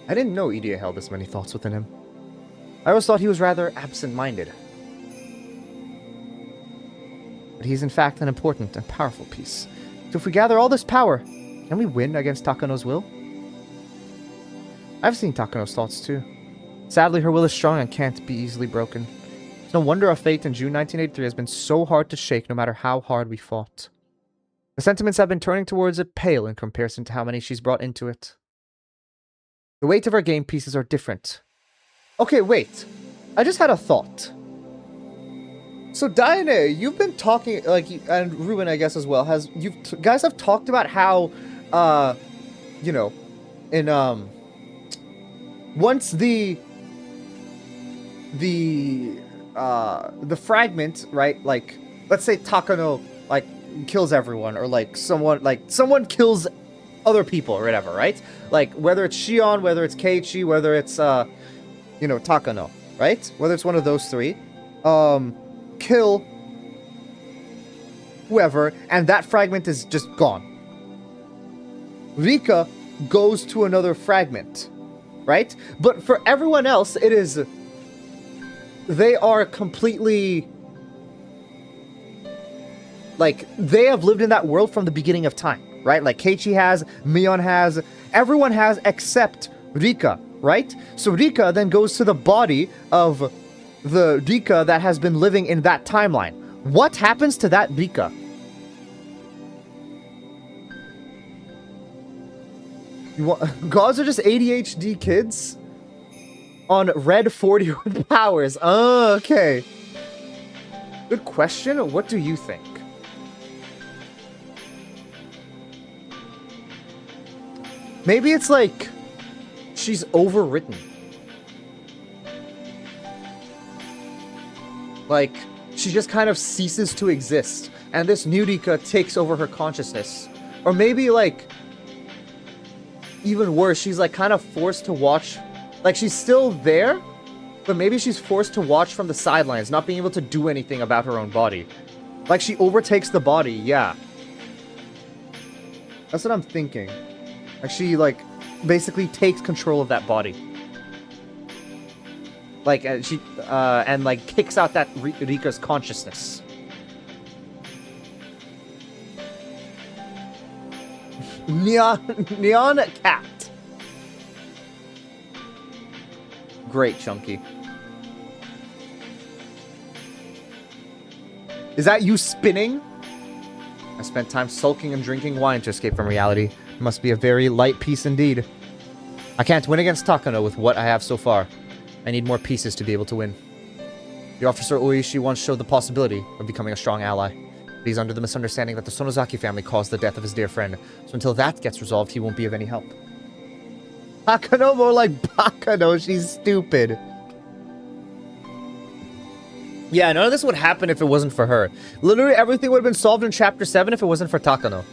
S1: I didn't know Ide held this many thoughts within him. I always thought he was rather absent-minded. But he's in fact an important and powerful piece. So if we gather all this power, can we win against Takano's will? I've seen Takano's thoughts too. Sadly, her will is strong and can't be easily broken. It's no wonder our fate in June 1983 has been so hard to shake no matter how hard we fought. The sentiments have been turning towards it pale in comparison to how many she's brought into it. The weight of our game pieces are different. Okay, wait. I just had a thought. So Diane, you've been talking, and Ruben, I guess, as well, guys have talked about how, once the fragment, right, like, let's say Takano, kills everyone, or, someone kills other people, or whatever, right? Like, whether it's Shion, whether it's Keiichi, whether it's, Takano, right? Whether it's one of those three. kill whoever, and that fragment is just gone. Rika goes to another fragment, right? But for everyone else, it is... They are completely... Like, they have lived in that world from the beginning of time, right? Like, Keiichi has, Mion has, everyone has except Rika, right? So Rika then goes to the body of the Rika that has been living in that timeline. What happens to that Rika? Gods are just ADHD kids on red 40 with powers. Oh, okay. Good question. What do you think? Maybe it's like she's overwritten. Like, she just kind of ceases to exist, and this new Rika takes over her consciousness. Or maybe, like, even worse, she's like kind of forced to watch. Like, she's still there, but maybe she's forced to watch from the sidelines, not being able to do anything about her own body. Like, she overtakes the body, yeah. That's what I'm thinking. Like, she, like, basically takes control of that body. Like, and, like, kicks out that Rika's consciousness. Neon cat. Great, Chunky. Is that you spinning? I spent time sulking and drinking wine to escape from reality. It must be a very light piece indeed. I can't win against Takano with what I have so far. I need more pieces to be able to win. The officer Oishi once showed the possibility of becoming a strong ally. But he's under the misunderstanding that the Sonozaki family caused the death of his dear friend, so until that gets resolved, he won't be of any help. Takano, more like Bakano, she's stupid. Yeah, none of this would happen if it wasn't for her. Literally everything would have been solved in Chapter 7 if it wasn't for Takano.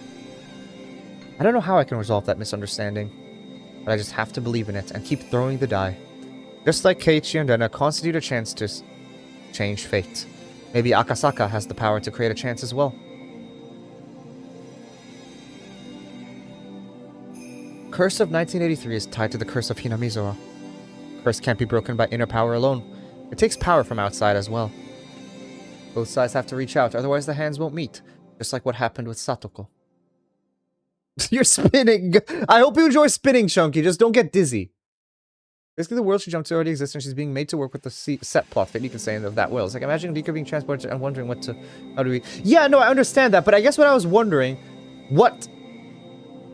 S1: I don't know how I can resolve that misunderstanding, but I just have to believe in it and keep throwing the die. Just like Keiichi and Rena constitute a chance to change fate. Maybe Akasaka has the power to create a chance as well. Curse of 1983 is tied to the Curse of Hinamizawa. Curse can't be broken by inner power alone. It takes power from outside as well. Both sides have to reach out, otherwise the hands won't meet. Just like what happened with Satoko. You're spinning! I hope you enjoy spinning, Chunky. Just don't get dizzy. Basically, the world she jumped to already exists, and she's being made to work with the set plot that you can say of that world. It's like, imagine Rika being transported and wondering how do we... Yeah, no, I understand that, but I guess what I was wondering, what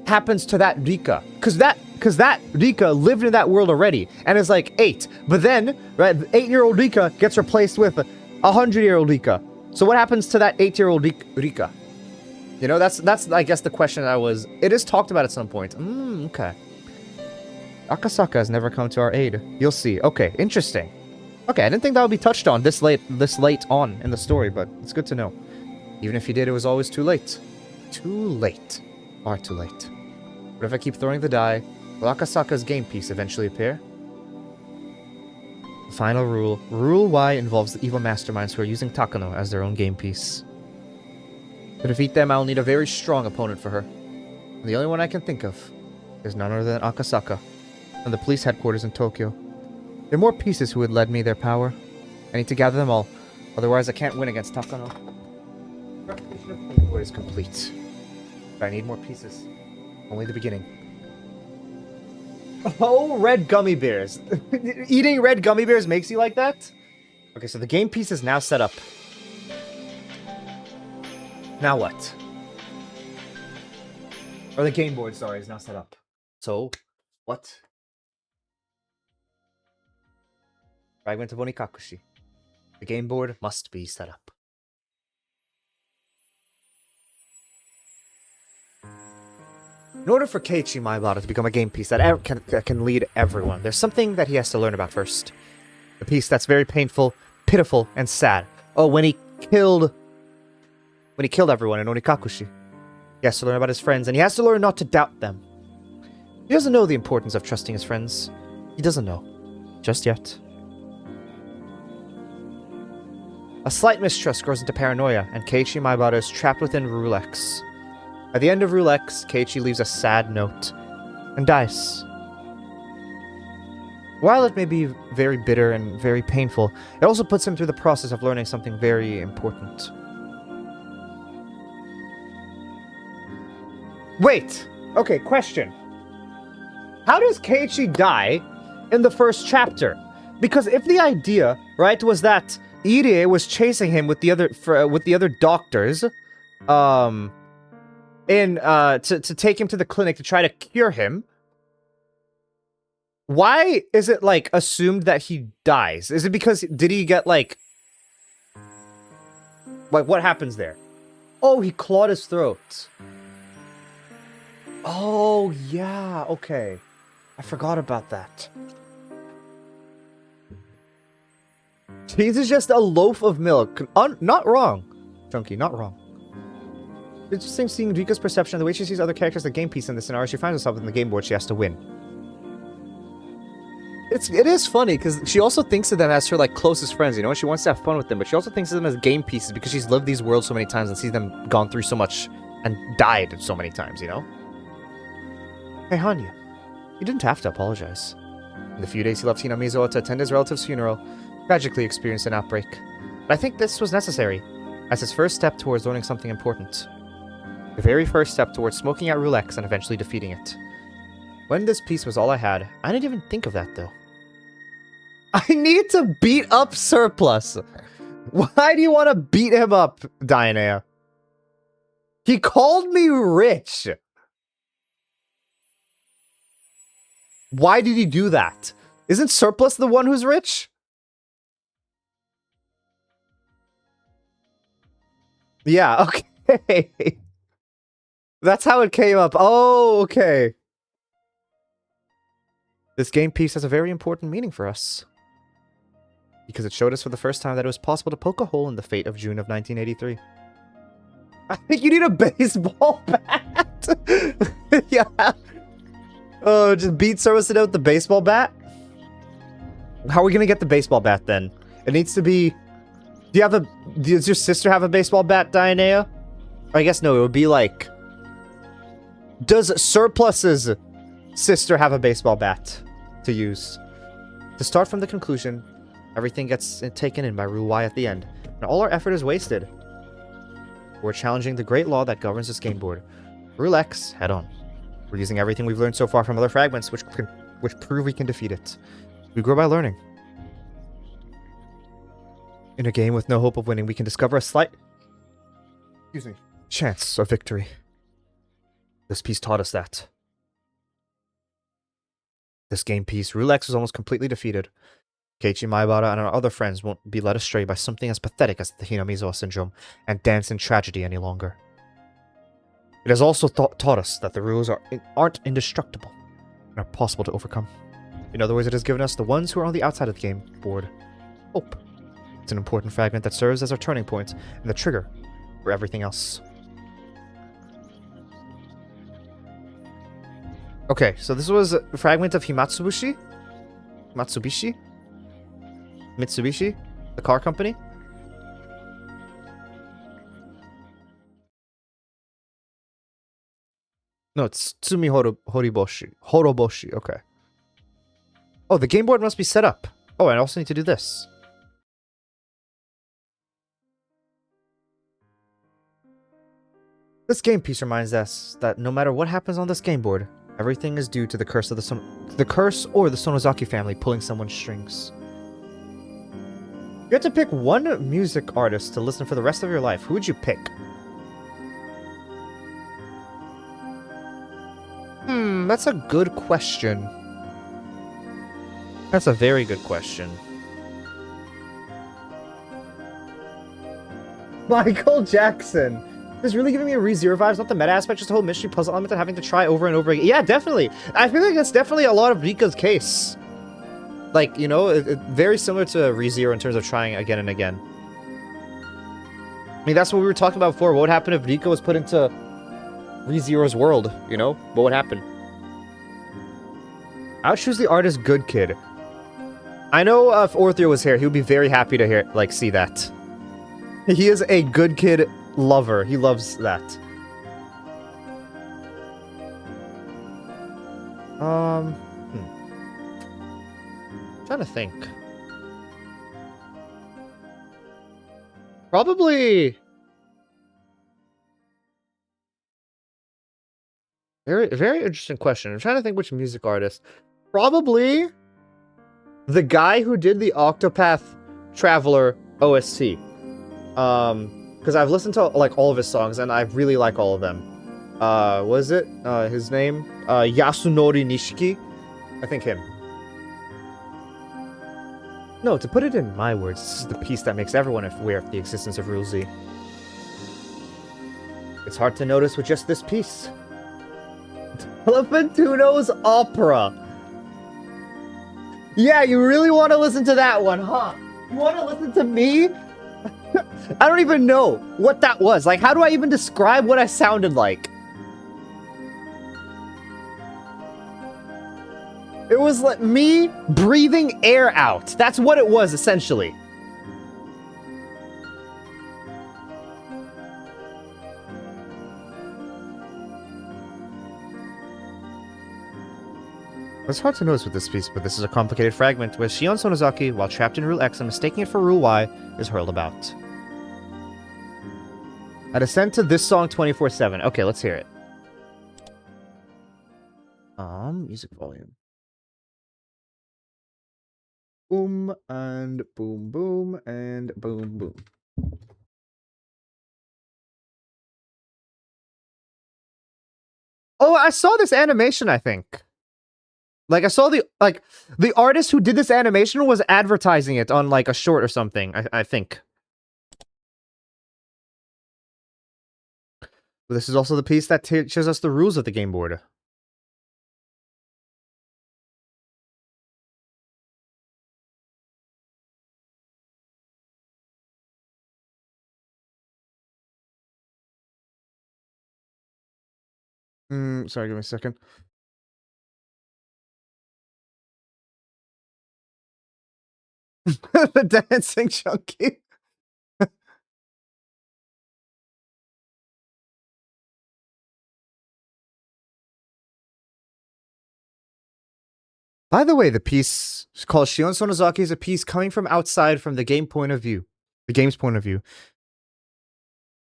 S1: happens to that Rika? Because that Rika lived in that world already, and is like 8. But then, right, the 8-year-old Rika gets replaced with a 100-year-old Rika. So what happens to that 8-year-old Rika? You know, that's I guess the question I was... It is talked about at some point. Okay. Akasaka has never come to our aid. You'll see. Okay, interesting. Okay, I didn't think that would be touched on this late on in the story, but it's good to know. Even if he did, it was always too late. Too late. Far too late. But if I keep throwing the die, will Akasaka's game piece eventually appear? The final rule. Rule Y involves the evil masterminds who are using Takano as their own game piece. To defeat them, I'll need a very strong opponent for her. And the only one I can think of is none other than Akasaka, from the police headquarters in Tokyo. There are more pieces who would lend me their power. I need to gather them all, otherwise I can't win against Takano. Preparation of Paperboy is complete. But I need more pieces. Only the beginning. Oh, red gummy bears. Eating red gummy bears makes you like that? Okay, so the game piece is now set up. Now what? Or the game board, sorry, is now set up. So, what? Fragment of Onikakushi. The game board must be set up. In order for Keiichi Maibara to become a game piece that can lead everyone, there's something that he has to learn about first. A piece that's very painful, pitiful, and sad. Oh, when he killed everyone in Onikakushi. He has to learn about his friends, and he has to learn not to doubt them. He doesn't know the importance of trusting his friends. He doesn't know. Just yet. A slight mistrust grows into paranoia, and Keiichi Maibara is trapped within Rulex. At the end of Rulex, Keiichi leaves a sad note and dies. While it may be very bitter and very painful, it also puts him through the process of learning something very important. Wait! Okay, question. How does Keiichi die in the first chapter? Because if the idea, right, was that Irie was chasing him with the other doctors, to take him to the clinic to try to cure him, why is it, like, assumed that he dies? Is it because, did he get, like, what happens there? Oh, he clawed his throat. Oh, yeah, okay. I forgot about that. Cheese is just a loaf of milk. Not wrong. Chunky, not wrong. It's interesting seeing Rika's perception of the way she sees other characters like game piece in this scenario. She finds herself in the game board she has to win. It is funny, because she also thinks of them as her, like, closest friends, you know? She wants to have fun with them, but she also thinks of them as game pieces because she's lived these worlds so many times and sees them gone through so much and died so many times, you know? Hey, Hanya, you didn't have to apologize. In the few days he left Hinamizawa to attend his relative's funeral, tragically experienced an outbreak. But I think this was necessary, as his first step towards learning something important. The very first step towards smoking out Rulex and eventually defeating it. When this piece was all I had, I didn't even think of that, though. I need to beat up Surplus! Why do you want to beat him up, Diana? He called me rich! Why did he do that? Isn't Surplus the one who's rich? Yeah, okay. That's how it came up. Oh, okay. This game piece has a very important meaning for us. Because it showed us for the first time that it was possible to poke a hole in the fate of June of 1983. I think you need a baseball bat! Yeah. Oh, just beat Service out with the baseball bat? How are we gonna get the baseball bat then? It needs to be... Does your sister have a baseball bat, Dianea? I guess no, it would be like... Does Surplus's sister have a baseball bat to use? To start from the conclusion, everything gets taken in by Ruwai at the end, and all our effort is wasted. We're challenging the great law that governs this game board. Rulex, head on. We're using everything we've learned so far from other fragments, which prove we can defeat it. We grow by learning. In a game with no hope of winning, we can discover a slight... chance of victory. This piece taught us that. This game piece, Rulex was almost completely defeated. Keiichi Maibara and our other friends won't be led astray by something as pathetic as the Hinamizawa syndrome and dance in tragedy any longer. It has also taught us that the rules aren't indestructible and are possible to overcome. In other words, it has given us, the ones who are on the outside of the game board, hope. It's an important fragment that serves as our turning point and the trigger for everything else. Okay, so this was a fragment of Mitsubishi, the car company. No, it's Tsumi Horoboshi, okay. Oh, the game board must be set up. Oh, I also need to do this. This game piece reminds us that no matter what happens on this game board, everything is due to the curse of the curse or the Sonozaki family pulling someone's strings. You have to pick one music artist to listen for the rest of your life. Who would you pick? That's a good question. That's a very good question. Michael Jackson! This is really giving me a ReZero vibes, not the meta aspect, just the whole mystery puzzle element and having to try over and over again. Yeah, definitely! I feel like that's definitely a lot of Rika's case. Like, you know, very similar to ReZero in terms of trying again and again. I mean, that's what we were talking about before. What would happen if Rika was put into ReZero's world, you know? What would happen? I would choose the artist Good Kid. I know if Orthio was here, he would be very happy to see that. He is a good kid lover. He loves that. Trying to think. Probably... Very interesting question. I'm trying to think which music artist. Probably the guy who did the Octopath Traveler OST. Because I've listened to like all of his songs and I really like all of them. Was it his name? Yasunori Nishiki? I think him. No, to put it in my words, this is the piece that makes everyone aware of the existence of Rule Z. It's hard to notice with just this piece. Elefantuno's Opera. Yeah, you really want to listen to that one, huh? You want to listen to me? I don't even know what that was. Like, how do I even describe what I sounded like? It was like me breathing air out. That's what it was, essentially. It's hard to notice with this piece, but this is a complicated fragment where Shion Sonozaki, while trapped in Rule X and mistaking it for Rule Y, is hurled about. I descend to this song 24/7. Okay, let's hear it. Music volume. Boom, and boom, boom, and boom, boom. Oh, I saw this animation, I think. Like, I saw the artist who did this animation was advertising it on, like, a short or something, I think. But this is also the piece that teaches us the rules of the game board. Sorry, give me a second. The dancing chunky. By the way, the piece called Shion Sonozaki is a piece coming from outside from the game point of view. The game's point of view.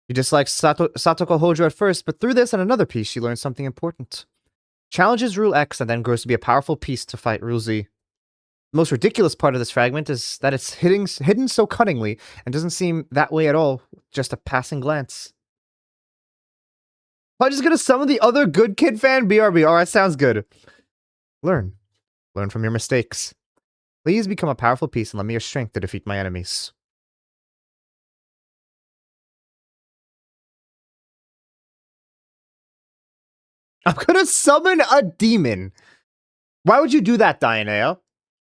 S1: She dislikes Satoko Hojo at first, but through this and another piece, she learns something important. Challenges Rule X and then grows to be a powerful piece to fight Rule Z. The most ridiculous part of this fragment is that it's hidden so cunningly and doesn't seem that way at all, just a passing glance. I'm just gonna summon the other good kid fan BRB. Alright, sounds good. Learn. Learn from your mistakes. Please become a powerful piece and lend me your strength to defeat my enemies. I'm gonna summon a demon. Why would you do that, Dianeo?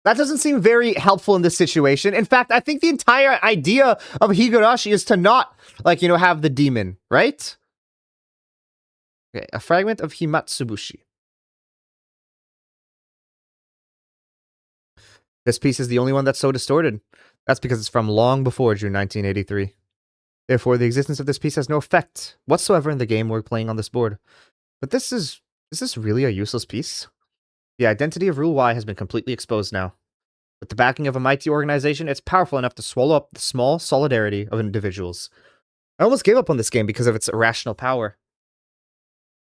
S1: That doesn't seem very helpful in this situation. In fact, I think the entire idea of Higurashi is to not, like, you know, have the demon, right? Okay, a fragment of Himatsubushi. This piece is the only one that's so distorted. That's because it's from long before June 1983. Therefore, the existence of this piece has no effect whatsoever in the game we're playing on this board. But is this really a useless piece? The identity of Rule Y has been completely exposed now. With the backing of a mighty organization, it's powerful enough to swallow up the small solidarity of individuals. I almost gave up on this game because of its irrational power.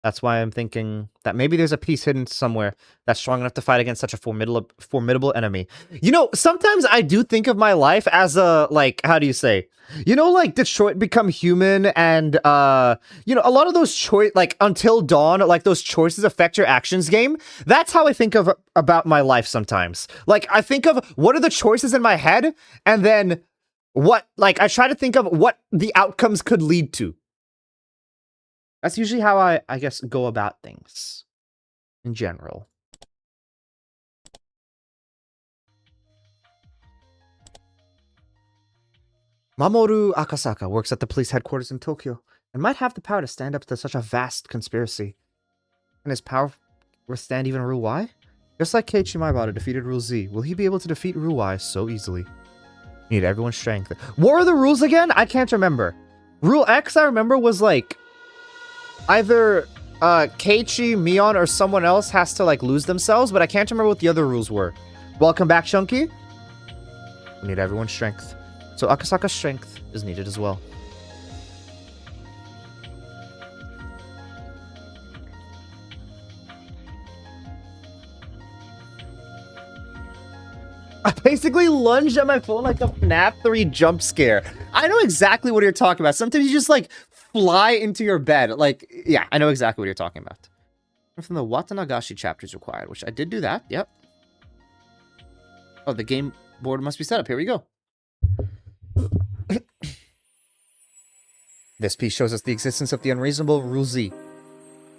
S1: That's why I'm thinking that maybe there's a piece hidden somewhere that's strong enough to fight against such a formidable enemy. You know, sometimes I do think of my life as a, like, how do you say? You know, like, Detroit Become Human and, you know, a lot of those like, Until Dawn, like, those choices affect your actions game. That's how I think of about my life sometimes. Like, I think of what are the choices in my head, and then what, like, I try to think of what the outcomes could lead to. That's usually how I guess, go about things. In general. Mamoru Akasaka works at the police headquarters in Tokyo, and might have the power to stand up to such a vast conspiracy. Can his power withstand even Rule Y? Just like Keiichi Maibata defeated Rule Z, will he be able to defeat Rule Y so easily? Need everyone's strength. What were the rules again? I can't remember. Rule X, I remember, was like either Keiichi, Mion, or someone else has to like lose themselves, but I can't remember what the other rules were. Welcome back, Chunky. We need everyone's strength. So Akasaka's strength is needed as well. I basically lunged at my phone like a FNAF 3 jump scare. I know exactly what you're talking about. Sometimes you just like fly into your bed. Like, yeah, I know exactly what you're talking about. From the Watanagashi chapters required, which I did do that. Yep. Oh, the game board must be set up. Here we go. This piece shows us the existence of the unreasonable Rule Z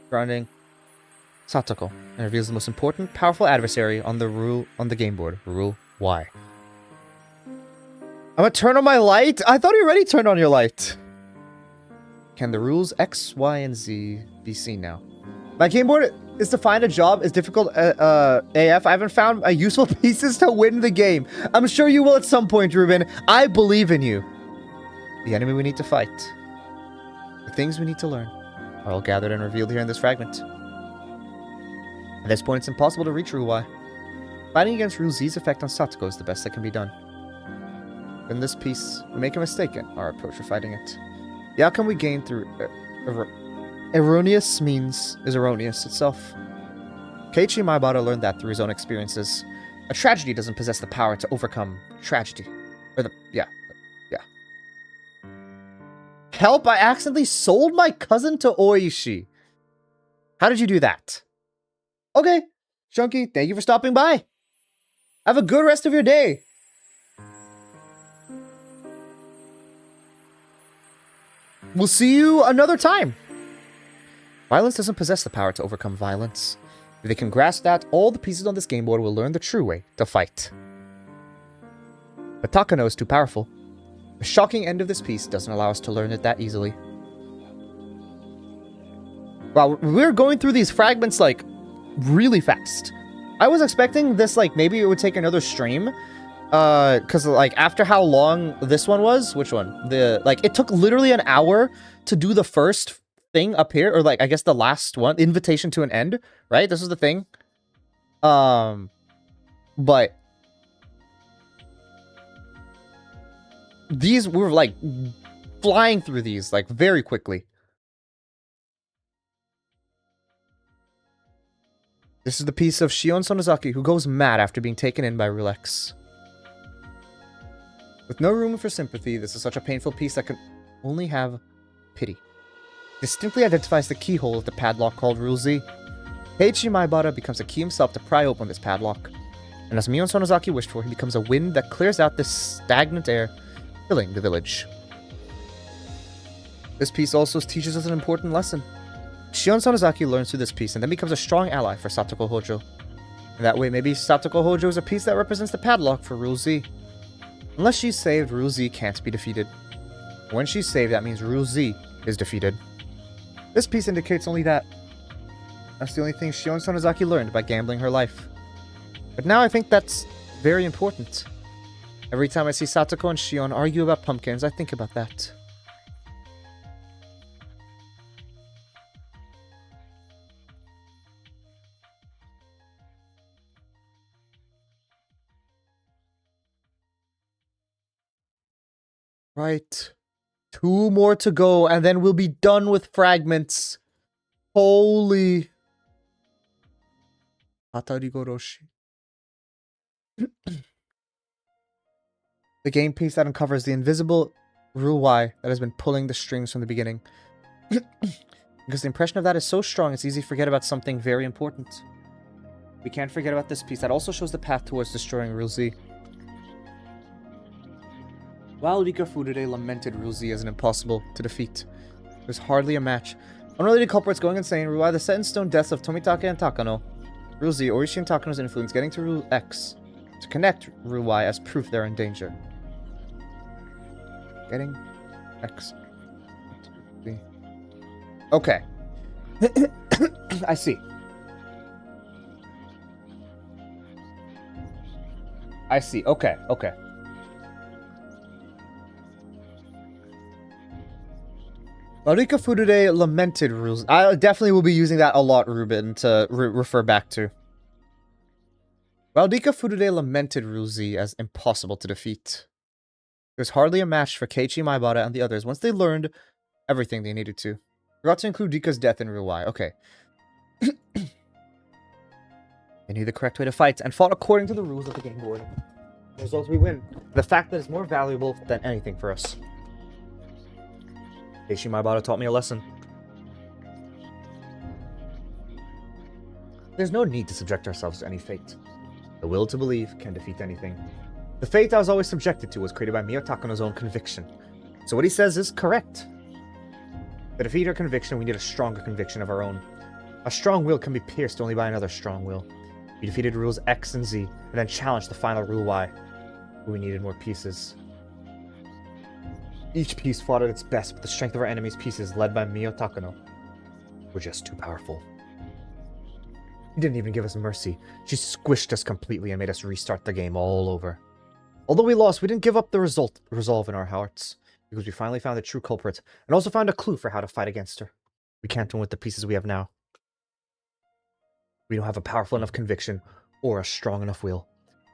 S1: surrounding Satoko and reveals the most important, powerful adversary on the game board, Rule Y. I'm gonna turn on my light? I thought you already turned on your light. Can the rules X, Y, and Z be seen now? My game board is to find a job is difficult AF. I haven't found useful pieces to win the game. I'm sure you will at some point, Ruben. I believe in you. The enemy we need to fight. The things we need to learn are all gathered and revealed here in this fragment. At this point, it's impossible to reach Rule Y. Fighting against Rule Z's effect on Satoko is the best that can be done. In this piece, we make a mistake in our approach for fighting it. The outcome we gain through erroneous means is erroneous itself. Keiichi Maibara learned that through his own experiences. A tragedy doesn't possess the power to overcome tragedy. Help! I accidentally sold my cousin to Oishi. How did you do that? Okay, Chunky, thank you for stopping by. Have a good rest of your day. We'll see you another time. Violence doesn't possess the power to overcome violence. If they can grasp that, all the pieces on this game board will learn the true way to fight. But Takano is too powerful. The shocking end of this piece doesn't allow us to learn it that easily. Wow, we're going through these fragments, like, really fast. I was expecting this, like, maybe it would take another stream. Because, like, after how long this one was, which one? It took literally an hour to do the first thing up here, or, like, I guess the last one, Invitation to an End, right? This was the thing. But these were, like, flying through these, like, very quickly. This is the piece of Shion Sonozaki, who goes mad after being taken in by Rulex. With no room for sympathy, this is such a painful piece that can only have pity. Distinctly identifies the keyhole of the padlock called Rule Z. Keiichi Maibara becomes a key himself to pry open this padlock. And as Mion Sonozaki wished for, he becomes a wind that clears out this stagnant air, filling the village. This piece also teaches us an important lesson. Shion Sonozaki learns through this piece and then becomes a strong ally for Satoko Hojo. And that way, maybe Satoko Hojo is a piece that represents the padlock for Rule Z. Unless she's saved, Rule Z can't be defeated. When she's saved, that means Rule Z is defeated. This piece indicates only that. That's the only thing Shion Sonozaki learned by gambling her life. But now I think that's very important. Every time I see Satoko and Shion argue about pumpkins, I think about that. Right. 2 more to go, and then we'll be done with fragments. Holy. Hatarigoroshi. The game piece that uncovers the invisible Rule Y that has been pulling the strings from the beginning. Because the impression of that is so strong, it's easy to forget about something very important. We can't forget about this piece that also shows the path towards destroying Rule Z. While Rika Furude lamented Rule Z as an impossible to defeat, there's hardly a match. Unrelated culprits going insane, Rule Y, the set in stone deaths of Tomitaka and Takano. Rule Z, Oishi and Takano's influence getting to Rule X to connect Rule Y as proof they're in danger. Getting X. Okay. I see. I see. Okay, okay. Marika Furude lamented rules. I definitely will be using that a lot, Ruben, to refer back to. Valdika Furude lamented Ruzi as impossible to defeat. It was hardly a match for Keiichi Maibara and the others once they learned everything they needed to. Forgot to include Dika's death in Ruai. Okay. They knew the correct way to fight and fought according to the rules of the game board. The result, we win. The fact that it's more valuable than anything for us. Keiichi Maibara taught me a lesson. There's no need to subject ourselves to any fate. The will to believe can defeat anything. The fate I was always subjected to was created by Mio Takano's own conviction. So what he says is correct. To defeat our conviction, we need a stronger conviction of our own. A strong will can be pierced only by another strong will. We defeated rules X and Z, and then challenged the final rule Y. But we needed more pieces. Each piece fought at its best, but the strength of our enemy's pieces, led by Mio Takano, were just too powerful. She didn't even give us mercy. She squished us completely and made us restart the game all over. Although we lost, we didn't give up the resolve in our hearts, because we finally found the true culprit, and also found a clue for how to fight against her. We can't win with the pieces we have now. We don't have a powerful enough conviction, or a strong enough will.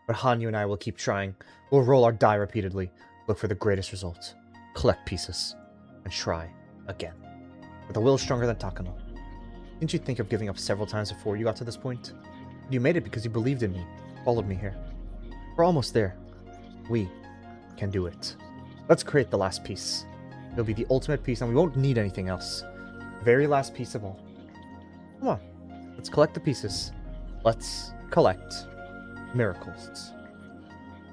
S1: But Hanyu and I will keep trying. We'll roll our die repeatedly, look for the greatest results, collect pieces, and try again. With a will stronger than Takano. Didn't you think of giving up several times before you got to this point? You made it because you believed in me, followed me here. We're almost there. We can do it. Let's create the last piece. It'll be the ultimate piece and we won't need anything else. Very last piece of all. Come on. Let's collect the pieces. Let's collect miracles.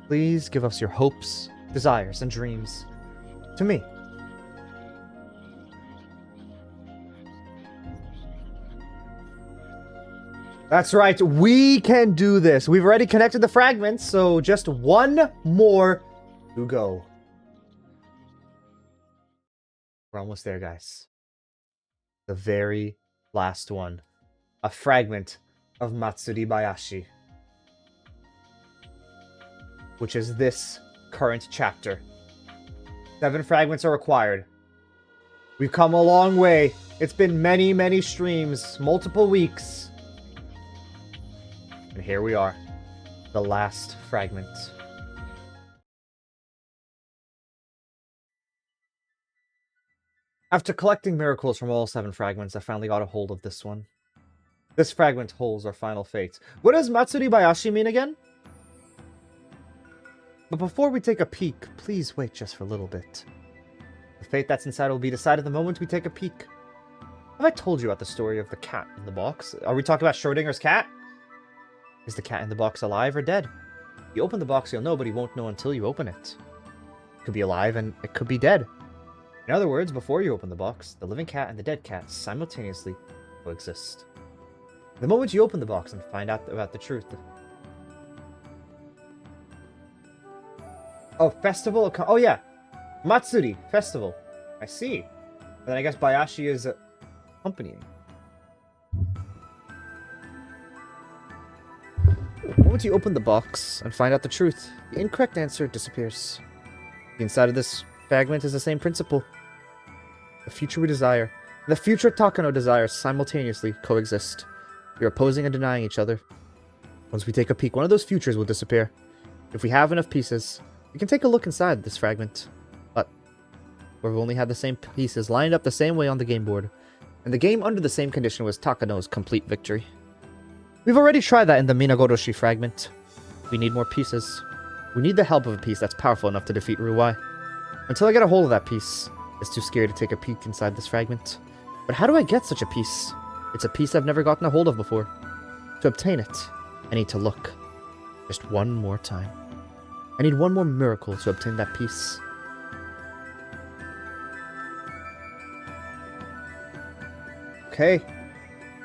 S1: Please give us your hopes, desires, and dreams. To me. That's right, we can do this. We've already connected the fragments, so just one more to go. We're almost there, guys. The very last one. A fragment of Matsuribayashi. Which is this current chapter. 7 fragments are required. We've come a long way. It's been many, many streams, multiple weeks. And here we are, the last fragment. After collecting miracles from all 7 fragments, I finally got a hold of this one. This fragment holds our final fate. What does Matsuribayashi mean again? But before we take a peek, please wait just for a little bit. The fate that's inside will be decided the moment we take a peek. Have I told you about the story of the cat in the box? Are we talking about Schrodinger's cat? Is the cat in the box alive or dead? You open the box, you'll know, but you won't know until you open it. It could be alive and it could be dead. In other words, before you open the box, the living cat and the dead cat simultaneously coexist. The moment you open the box and find out about the truth. Oh, festival? Oh yeah, Matsuri, festival. I see. And then I guess Bayashi is accompanying. The moment you open the box and find out the truth, the incorrect answer disappears. The inside of this fragment is the same principle. The future we desire, and the future Takano desires simultaneously coexist. You're opposing and denying each other. Once we take a peek, one of those futures will disappear. If we have enough pieces, we can take a look inside this fragment. But we've only had the same pieces lined up the same way on the game board, and the game under the same condition was Takano's complete victory. We've already tried that in the Minagoroshi fragment. We need more pieces. We need the help of a piece that's powerful enough to defeat Ruai. Until I get a hold of that piece, it's too scary to take a peek inside this fragment. But how do I get such a piece? It's a piece I've never gotten a hold of before. To obtain it, I need to look. Just one more time. I need one more miracle to obtain that piece. Okay.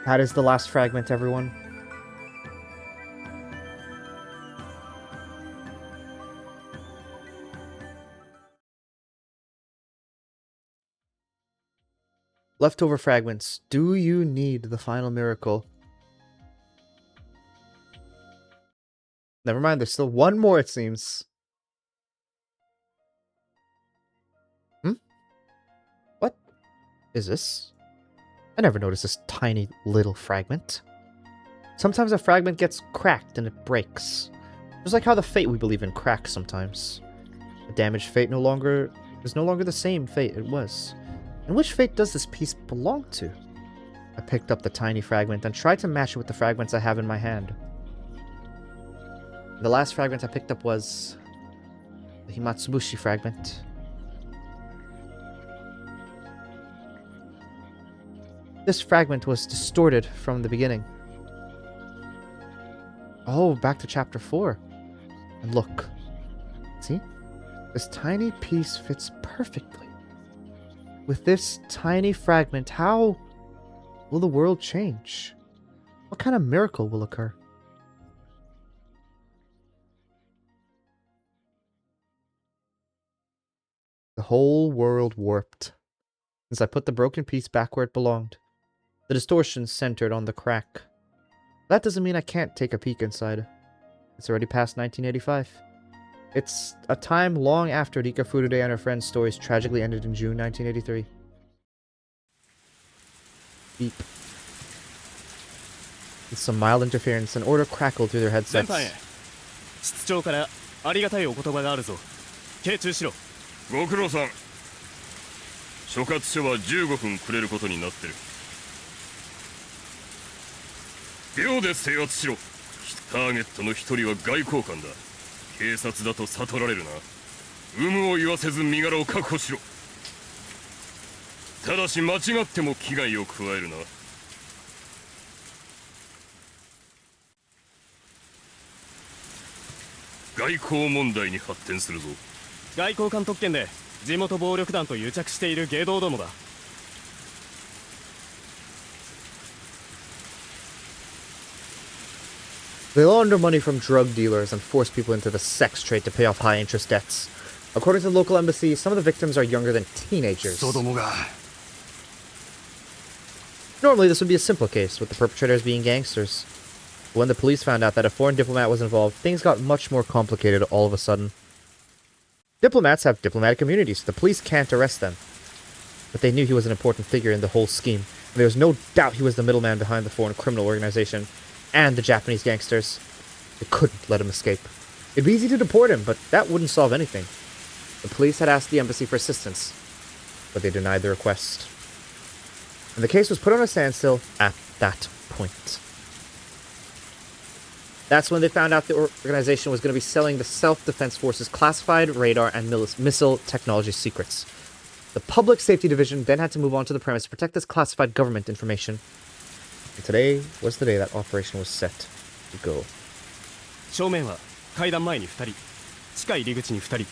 S1: That is the last fragment, everyone. Leftover fragments. Do you need the final miracle? Never mind, there's still one more, it seems. What? is this? I never noticed this tiny little fragment. Sometimes a fragment gets cracked and it breaks. Just like how the fate we believe in cracks sometimes. A damaged fate is no longer the same fate it was. And which fate does this piece belong to? I picked up the tiny fragment and tried to match it with the fragments I have in my hand. The last fragment I picked up was the Himatsubushi fragment. This fragment was distorted from the beginning. Oh, back to chapter 4. And look. See? This tiny piece fits perfectly. With this tiny fragment, how will the world change? What kind of miracle will occur? The whole world warped. Since I put the broken piece back where it belonged. The distortion centered on the crack. That doesn't mean I can't take a peek inside. It's already past 1985. It's a time long after Rika Furude and her friends' stories tragically ended in June 1983. Beep. With some mild interference, an order crackled through their headsets.
S4: 室長からありがたいお言葉があるぞ。傾注しろ。
S5: ご苦労さん。所轄署は15分くれることになってる。秒で制圧しろ。ターゲットの一人は外交官だ。警察だと悟られるな。有無を言わせず身柄を確保しろ。ただし間違っても危害を加えるな。外交問題に発展するぞ。
S4: 外交官特権で地元暴力団と癒着している芸道どもだ。
S1: They launder money from drug dealers and force people into the sex trade to pay off high-interest debts. According to the local embassy, some of the victims are younger than teenagers. Normally, this would be a simple case, with the perpetrators being gangsters. But when the police found out that a foreign diplomat was involved, things got much more complicated all of a sudden. Diplomats have diplomatic immunity, so the police can't arrest them. But they knew he was an important figure in the whole scheme, and there was no doubt he was the middleman behind the foreign criminal organization and the Japanese gangsters. They couldn't let him escape. It'd be easy to deport him, but that wouldn't solve anything. The police had asked the embassy for assistance, but they denied the request. And the case was put on a standstill at that point. That's when they found out the organization was going to be selling the Self-Defense Force's classified radar and missile technology secrets. The Public Safety Division then had to move on to the premise to protect this classified government information. And today was the day that operation was set to go.
S4: 正面は階段前に2人、地下入り口に2人、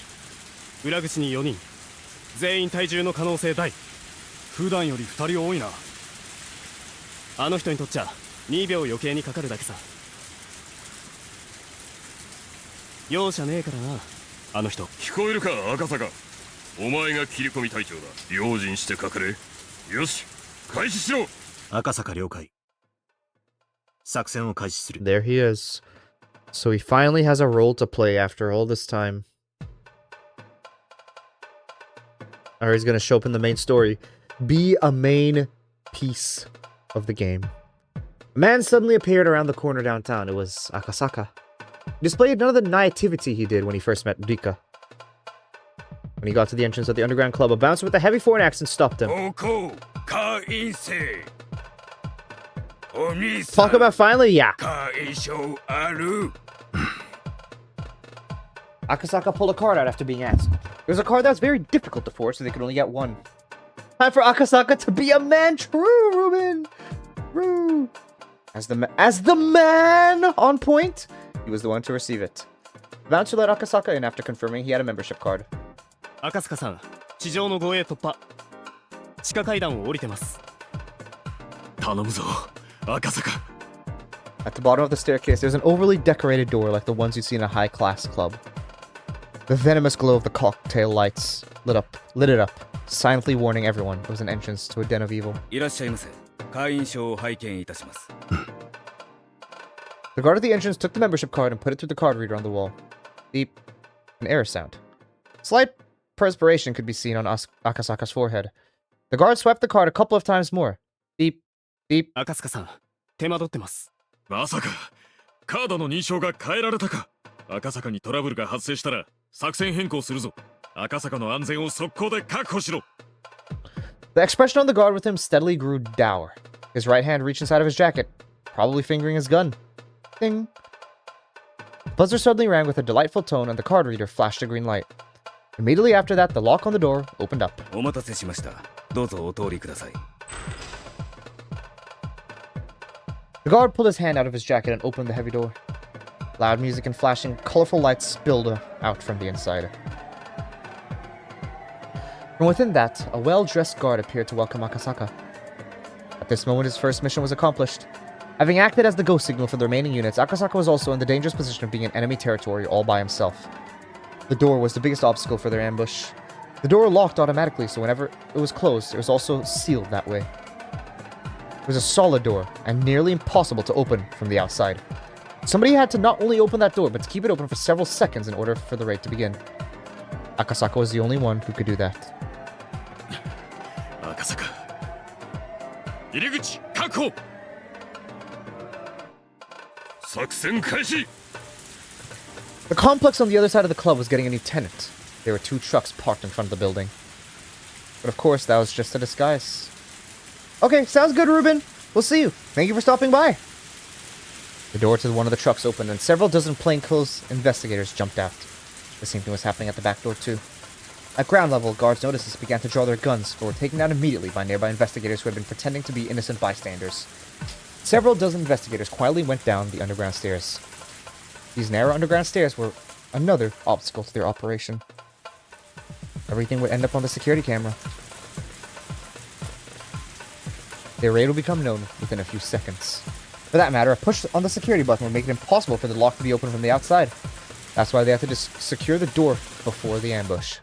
S4: 裏口に4人、全員体重の可能性大。普段より2人多いな。あの人にとっちゃ2秒余計にかかるだけさ。容赦ねえからな、あの人。
S5: 聞こえるか、赤坂。お前が切り込み隊長だ。用心して隠れ。よし、開始しろ。
S6: 赤坂了解。作戦を開始する。
S1: There he is. So he finally has a role to play after all this time. Or he's gonna show up in the main story. Be a main piece of the game. A man suddenly appeared around the corner downtown. It was Akasaka. He displayed none of the naivety he did when he first met Rika. When he got to the entrance of the underground club, a bouncer with a heavy foreign accent stopped him. Talk about finally, yeah. Akasaka pulled a card out after being asked. It was a card that was very difficult to force, so they could only get one. Time for Akasaka to be a man true, Ruben! True! As the man on point, he was the one to receive it. The bouncer let Akasaka in after confirming he had a membership card.
S4: 赤塚さん、地上の護衛突破。地下階段を降りてます。
S6: 頼むぞ、赤坂。
S1: At the bottom of the staircase, there's an overly decorated door like the ones you see in a high-class club. The venomous glow of the cocktail lights lit it up, silently warning everyone it was an entrance to a den of evil.
S7: いらっしゃいませ。会員証を拝見いたします。
S1: The guard at the entrance took the membership card and put it through the card reader on the wall. Beep. An error sound. Slight perspiration could be seen on Akasaka's forehead. The guard swept the card a couple of times more. Beep, beep.
S4: 赤塚さん、手間取ってます。
S5: まさかカードの認証が変えられたか。赤坂にトラブルが発生したら作戦変更するぞ。赤坂の安全を速攻で確保しろ。
S1: The expression on the guard with him steadily grew dour. His right hand reached inside of his jacket, probably fingering his gun. Ding. The buzzer suddenly rang with a delightful tone and the card reader flashed a green light. Immediately after that, the lock on the door opened up.
S7: お待たせしました。どうぞお通りください。
S1: The guard pulled his hand out of his jacket and opened the heavy door. Loud music and flashing, colorful lights spilled out from the inside. From within that, a well-dressed guard appeared to welcome Akasaka. At this moment, his first mission was accomplished. Having acted as the ghost signal for the remaining units, Akasaka was also in the dangerous position of being in enemy territory all by himself. The door was the biggest obstacle for their ambush. The door locked automatically, so whenever it was closed, it was also sealed that way. It was a solid door, and nearly impossible to open from the outside. Somebody had to not only open that door, but to keep it open for several seconds in order for the raid to begin. Akasaka was the only one who could do that.
S5: 赤坂入り口確保。作戦開始。
S1: The complex on the other side of the club was getting a new tenant. There were 2 trucks parked in front of the building. But of course, that was just a disguise. Okay, sounds good, Ruben. We'll see you. Thank you for stopping by. The door to one of the trucks opened, and several dozen plainclothes investigators jumped out. The same thing was happening at the back door, too. At ground level, guards noticed this began to draw their guns, but were taken down immediately by nearby investigators who had been pretending to be innocent bystanders. Several dozen investigators quietly went down the underground stairs. These narrow underground stairs were another obstacle to their operation. Everything would end up on the security camera. Their raid will become known within a few seconds. For that matter, a push on the security button would make it impossible for the lock to be opened from the outside. That's why they had to just secure the door before the ambush.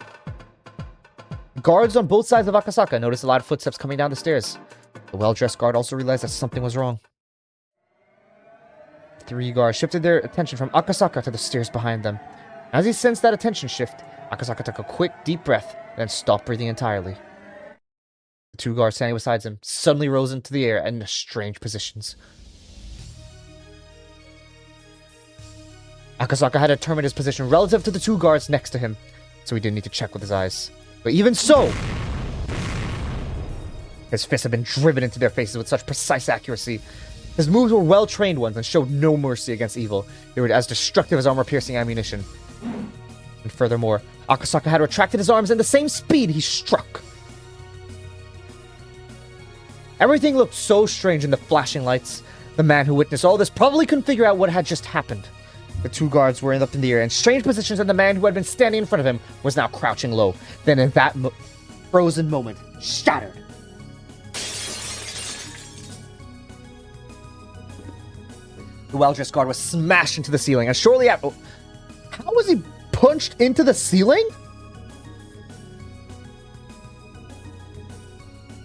S1: Guards on both sides of Akasaka noticed a lot of footsteps coming down the stairs. The well-dressed guard also realized that something was wrong. 3 guards shifted their attention from Akasaka to the stairs behind them. As he sensed that attention shift, Akasaka took a quick, deep breath, then stopped breathing entirely. The 2 guards standing beside him suddenly rose into the air in strange positions. Akasaka had determined his position relative to the 2 guards next to him, so he didn't need to check with his eyes. But even so, his fists had been driven into their faces with such precise accuracy. His moves were well-trained ones and showed no mercy against evil. They were as destructive as armor-piercing ammunition. And furthermore, Akasaka had retracted his arms in the same speed he struck. Everything looked so strange in the flashing lights. The man who witnessed all this probably couldn't figure out what had just happened. The 2 guards were up in the air in strange positions, and the man who had been standing in front of him was now crouching low. Then in that frozen moment, shattered. The well-dressed guard was smashed into the ceiling, and shortly after... How was he punched into the ceiling?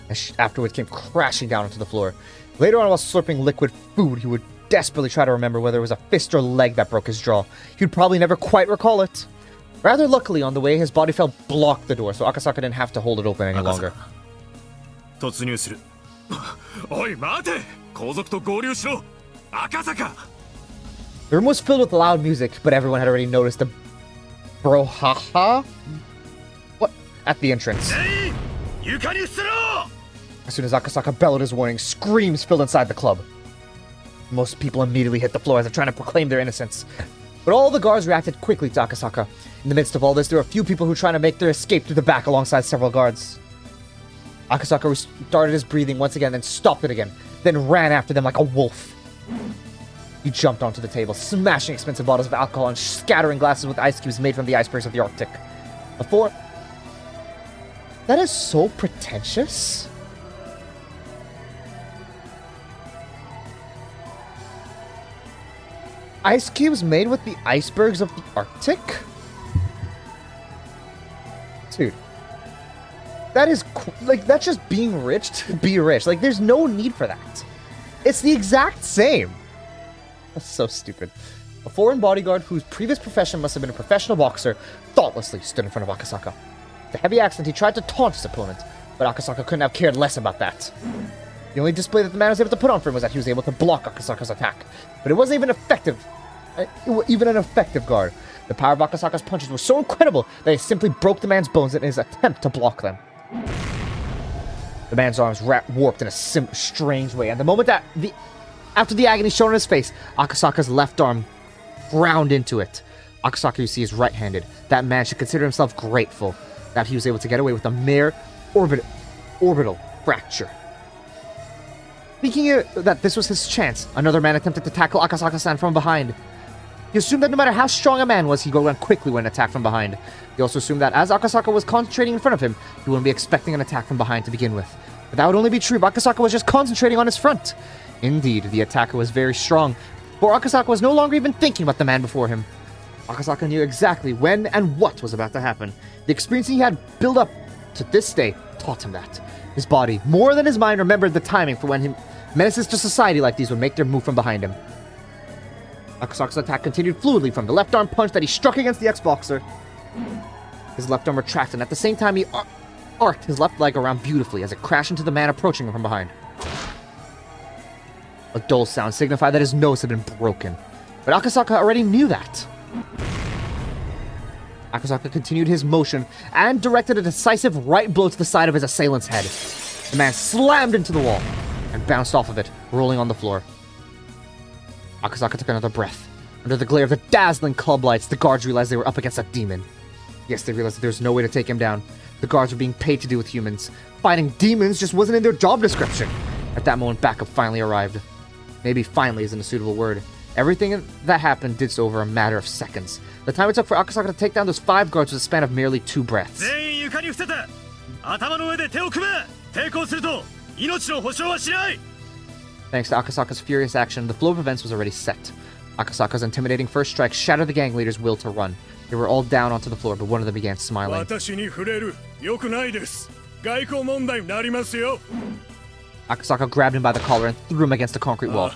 S1: And afterwards came crashing down onto the floor. Later on, while slurping liquid food, he would desperately try to remember whether it was a fist or leg that broke his jaw. He'd probably never quite recall it. Rather luckily, on the way, his body fell blocked the door, so Akasaka didn't have to hold it open any longer.
S5: 突入する。おい待て。後続と合流しろ。赤坂。
S1: The room was filled with loud music, but everyone had already noticed the brouhaha? What? At the entrance.
S5: 全員床に伏せろ。
S1: As soon as Akasaka bellowed his warning, screams filled inside the club. Most people immediately hit the floor as if trying to proclaim their innocence. But all the guards reacted quickly to Akasaka. In the midst of all this, there were a few people who were trying to make their escape through the back alongside several guards. Akasaka restarted his breathing once again, then stopped it again, then ran after them like a wolf. He jumped onto the table, smashing expensive bottles of alcohol and scattering glasses with ice cubes made from the icebergs of the Arctic. Before... That is so pretentious. Ice cubes made with the icebergs of the Arctic? Dude. That is, like, that's just being rich to be rich. Like, there's no need for that. It's the exact same. That's so stupid. A foreign bodyguard whose previous profession must have been a professional boxer thoughtlessly stood in front of Akasaka. With a heavy accent, he tried to taunt his opponent, But Akasaka couldn't have cared less about that. The only display that the man was able to put on for him was that he was able to block Akasaka's attack. But it wasn't even effective. Even an effective guard. The power of Akasaka's punches was so incredible that he simply broke the man's bones in his attempt to block them. The man's arms warped in a strange way, and the moment that after the agony shown on his face, Akasaka's left arm ground into it. Akasaka, you see, is right-handed. That man should consider himself grateful that he was able to get away with a mere orbital fracture. Thinking that this was his chance, another man attempted to tackle Akasaka-san from behind. He assumed that no matter how strong a man was, he'd go down quickly when attacked from behind. He also assumed that as Akasaka was concentrating in front of him, he wouldn't be expecting an attack from behind to begin with. But that would only be true if Akasaka was just concentrating on his front. Indeed, the attacker was very strong, for Akasaka was no longer even thinking about the man before him. Akasaka knew exactly when and what was about to happen. The experience he had built up to this day taught him that. His body, more than his mind, remembered the timing for when menaces to society like these would make their move from behind him. Akasaka's attack continued fluidly from the left arm punch that he struck against the ex-boxer. His left arm retracted, and at the same time he arced his left leg around beautifully as it crashed into the man approaching him from behind. A dull sound signified that his nose had been broken, but Akasaka already knew that. Akasaka continued his motion and directed a decisive right blow to the side of his assailant's head. The man slammed into the wall and bounced off of it, rolling on the floor. Akasaka took another breath. Under the glare of the dazzling club lights, the guards realized they were up against a demon. Yes, they realized that there was no way to take him down. The guards were being paid to deal with humans. Fighting demons just wasn't in their job description. At that moment, backup finally arrived. Maybe finally isn't a suitable word. Everything that happened did so over a matter of seconds. The time it took for Akasaka to take down those 5 guards was a span of merely 2 breaths. Thanks to Akasaka's furious action, the flow of events was already set. Akasaka's intimidating first strike shattered the gang leaders' will to run. They were all down onto the floor, but one of them began smiling. Akasaka grabbed him by the collar and threw him against a concrete wall.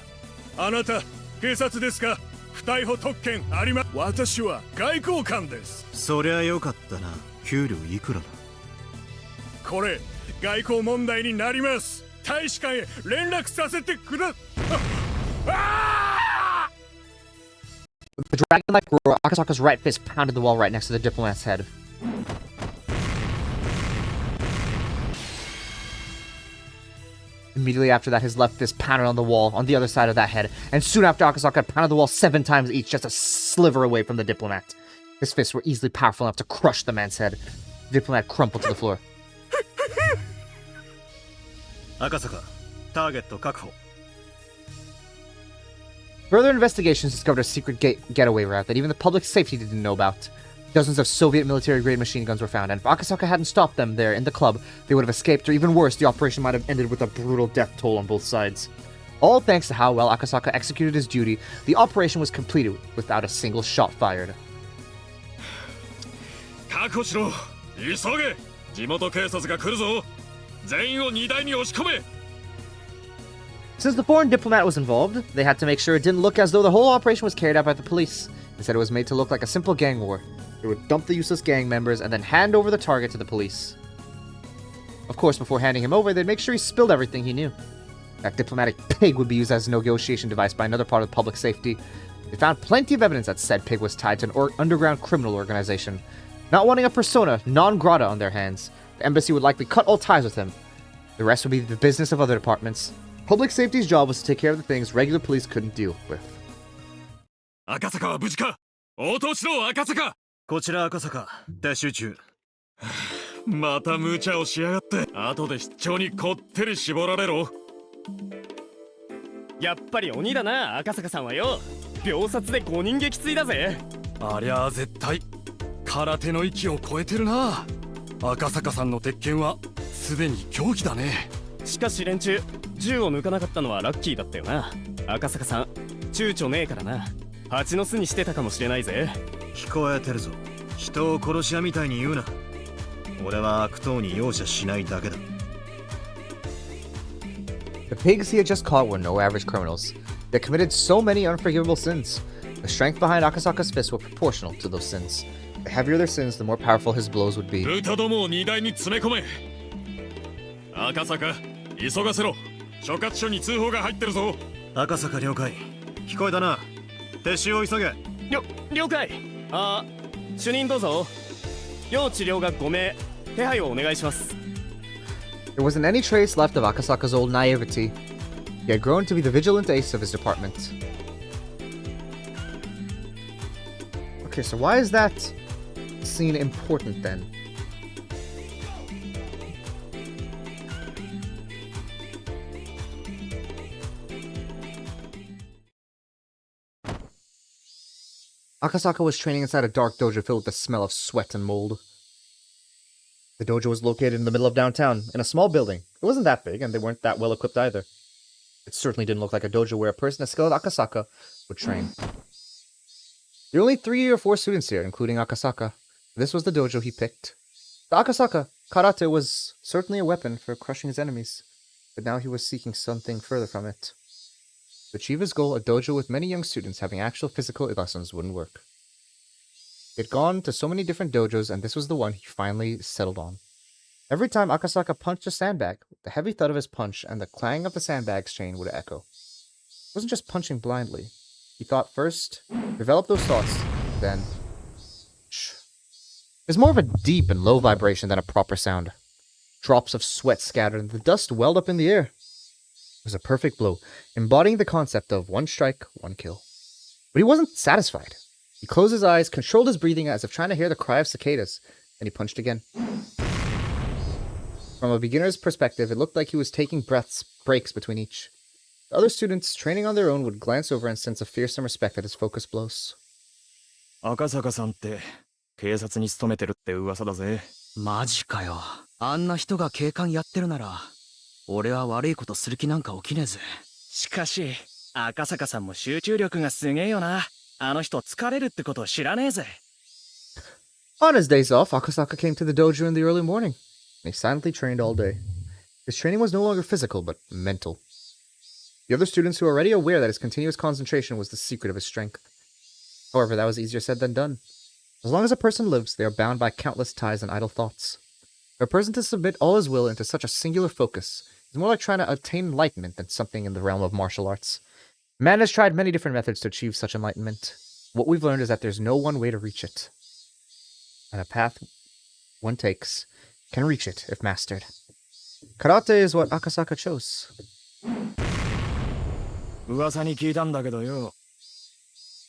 S1: With a dragon-like roar, Akasaka's right fist pounded the wall right next to the diplomat's head. Immediately after that, his left fist pounded on the wall on the other side of that head, and soon after, Akasaka pounded the wall 7 times each, just a sliver away from the diplomat. His fists were easily powerful enough to crush the man's head. The diplomat crumpled to the floor.
S6: Akasaka, target確保.
S1: Further investigations discovered a secret getaway route that even the public safety didn't know about. Dozens of Soviet military-grade machine guns were found, and if Akasaka hadn't stopped them there in the club, they would have escaped, or even worse, the operation might have ended with a brutal death toll on both sides. All thanks to how well Akasaka executed his duty, the operation was completed without a single shot fired. Since the foreign diplomat was involved, they had to make sure it didn't look as though the whole operation was carried out by the police. Instead, it was made to look like a simple gang war. They would dump the useless gang members and then hand over the target to the police. Of course, before handing him over, they'd make sure he spilled everything he knew. That diplomatic pig would be used as a negotiation device by another part of public safety. They found plenty of evidence that said pig was tied to an underground criminal organization. Not wanting a persona non grata on their hands, the embassy would likely cut all ties with him. The rest would be the business of other departments. Public safety's job was to take care of the things regular police couldn't deal with.
S5: 赤坂は無事か。応答しろ、赤坂。
S6: こちら赤坂、撤収中。
S5: また無茶をしやがって。後で出張にこってり絞られろ。
S4: やっぱり鬼だな、赤坂さんはよ。秒殺で5人撃墜だぜ。
S5: ありゃあ絶対空手の域を超えてるな。赤坂さんの鉄拳はすでに狂気だね。
S4: しかし連中、銃を抜かなかったのはラッキーだったよな。赤坂さん、躊躇ねえからな。蜂の巣にしてたかもしれないぜ。
S6: 聞こえてるぞ。人を殺し屋みたいに言うな。俺は悪党に容赦しないだけだ。
S1: The pigs he had just caught were no average criminals. They committed so many unforgivable sins. The strength behind Akasaka's fists were proportional to those sins. The heavier their sins, the more powerful his blows would be.
S5: 豚どもを荷台に詰め込め。
S4: 赤坂、急がせろ。所轄署に通報が入ってるぞ。
S6: 赤坂了解。聞こえたな。撤収を急げ。
S4: 了解。主任どうぞ。要治療が5名。手配をお願いします。
S1: There wasn't any trace left of Akasaka's old naivety. He had grown to be the vigilant ace of his department. Okay, so why is that scene important then? Akasaka was training inside a dark dojo filled with the smell of sweat and mold. The dojo was located in the middle of downtown, in a small building. It wasn't that big, and they weren't that well equipped either. It certainly didn't look like a dojo where a person as skilled as Akasaka would train. There were only 3 or 4 students here, including Akasaka. This was the dojo he picked. To Akasaka, karate was certainly a weapon for crushing his enemies, but now he was seeking something further from it. To achieve his goal, a dojo with many young students having actual physical lessons wouldn't work. He had gone to so many different dojos, and this was the one he finally settled on. Every time Akasaka punched a sandbag, the heavy thud of his punch and the clang of the sandbag's chain would echo. It wasn't just punching blindly. He thought first, developed those thoughts, then... It was more of a deep and low vibration than a proper sound. Drops of sweat scattered and the dust welled up in the air. It was a perfect blow, embodying the concept of one strike, one kill. But he wasn't satisfied. He closed his eyes, controlled his breathing as if trying to hear the cry of cicadas, and he punched again. From a beginner's perspective, it looked like he was taking breaks between each. The other students, training on their own, would glance over and sense a fearsome respect at his focused blows.
S6: 赤坂さんって警察に勤めてるって噂だぜ。
S8: マジかよ。あんな人が警官やってるなら、俺は悪いことする気なんか起きねえぜ。
S9: しかし、赤坂さんも集中力がすげえよな。あの人疲れるってことを知らねえぜ。
S1: On his days off, Akasaka came to the dojo in the early morning. He silently trained all day. His training was no longer physical, but mental. The other students who were already aware that his continuous concentration was the secret of his strength. However, that was easier said than done. As long as a person lives, they are bound by countless ties and idle thoughts. For a person to submit all his will into such a singular focus is more like trying to attain enlightenment than something in the realm of martial arts. Man has tried many different methods to achieve such enlightenment. What we've learned is that there's no one way to reach it. And a path one takes can reach it if mastered. Karate is what Akasaka chose.
S6: 噂に聞いたんだけどよ。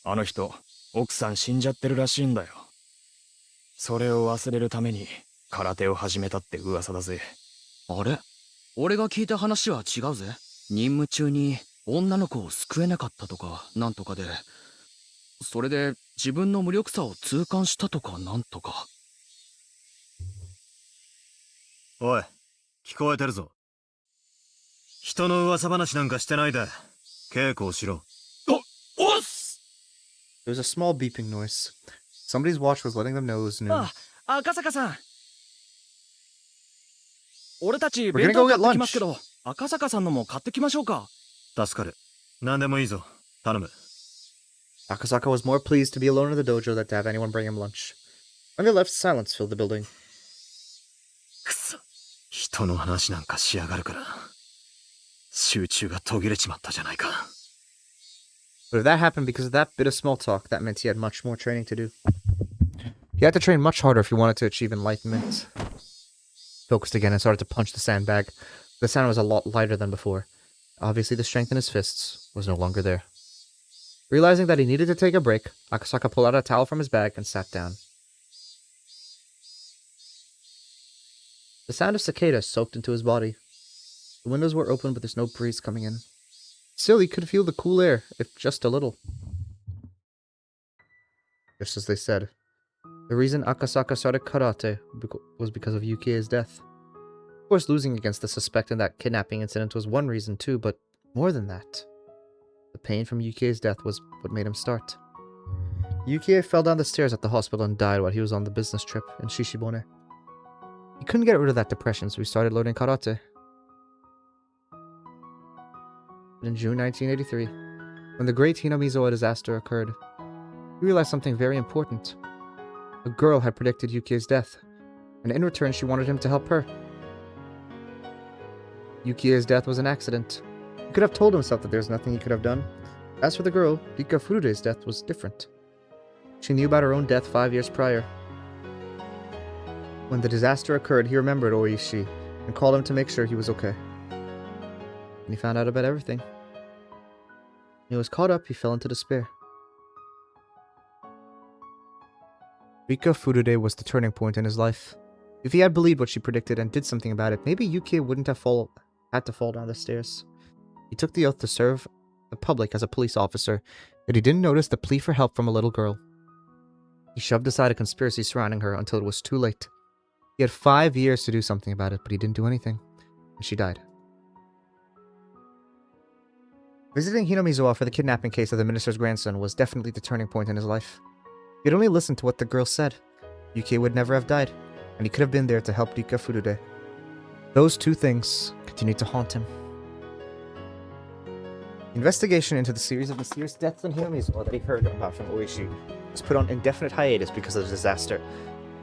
S6: あの人、奥さん死んじゃってるらしいんだよ。それを忘れるために空手を始めたって噂だぜ。
S8: あれ？俺が聞いた話は違うぜ。任務中に女の子を救えなかったとかなんとかで、それで自分の無力さを痛感したとかなんとか。
S6: おい、聞こえてるぞ。人の噂話なんかしてないで、稽古をしろ。
S9: おっす！
S1: There was a small beeping noise. Somebody's watch was letting them know it was noon.
S9: 赤坂さん。俺たち
S1: We're
S9: 弁
S1: gonna
S9: 当
S1: go
S9: 買
S1: get
S9: ってきますけ
S1: lunch.
S9: ど、赤坂さんのも買ってきましょうか。
S6: 助かる。何でもいいぞ。頼む。
S1: Akasaka was more pleased to be alone in the dojo than to have anyone bring him lunch. When they left, silence filled the building.
S6: くそ。人の話なんかしやがるから。集中が途切れちまったじゃないか。
S1: But if that happened because of that bit of small talk, that meant he had much more training to do. He had to train much harder if he wanted to achieve enlightenment. Focused again and started to punch the sandbag. The sound was a lot lighter than before. Obviously, the strength in his fists was no longer there. Realizing that he needed to take a break, Akasaka pulled out a towel from his bag and sat down. The sound of cicadas soaked into his body. The windows were open, but there's no breeze coming in. Still, he could feel the cool air, if just a little. Just as they said, the reason Akasaka started karate was because of Yukie's death. Of course, losing against the suspect in that kidnapping incident was one reason too, but more than that. The pain from Yukie's death was what made him start. Yukie fell down the stairs at the hospital and died while he was on the business trip in Shishibone. He couldn't get rid of that depression, so he started learning karate. But in June 1983, when the Great Hinamizawa disaster occurred, he realized something very important. A girl had predicted Yukie's death, and in return she wanted him to help her. Yukie's death was an accident. He could have told himself that there was nothing he could have done. As for the girl, Rika Furude's death was different. She knew about her own death 5 years prior. When the disaster occurred, he remembered Oishi and called him to make sure he was okay. And he found out about everything. When he was caught up, he fell into despair. Rika Furude was the turning point in his life. If he had believed what she predicted and did something about it, maybe Yukie wouldn't have had to fall down the stairs. He took the oath to serve the public as a police officer, yet he didn't notice the plea for help from a little girl. He shoved aside a conspiracy surrounding her until it was too late. He had 5 years to do something about it, but he didn't do anything, and she died. Visiting Hinomizawa for the kidnapping case of the minister's grandson was definitely the turning point in his life. He had only listened to what the girl said. Yukie would never have died, and he could have been there to help Rika Furude. Those two things continued to haunt him. The investigation into the series of mysterious deaths in Hinomizawa that he heard about from Oishi was put on indefinite hiatus because of the disaster.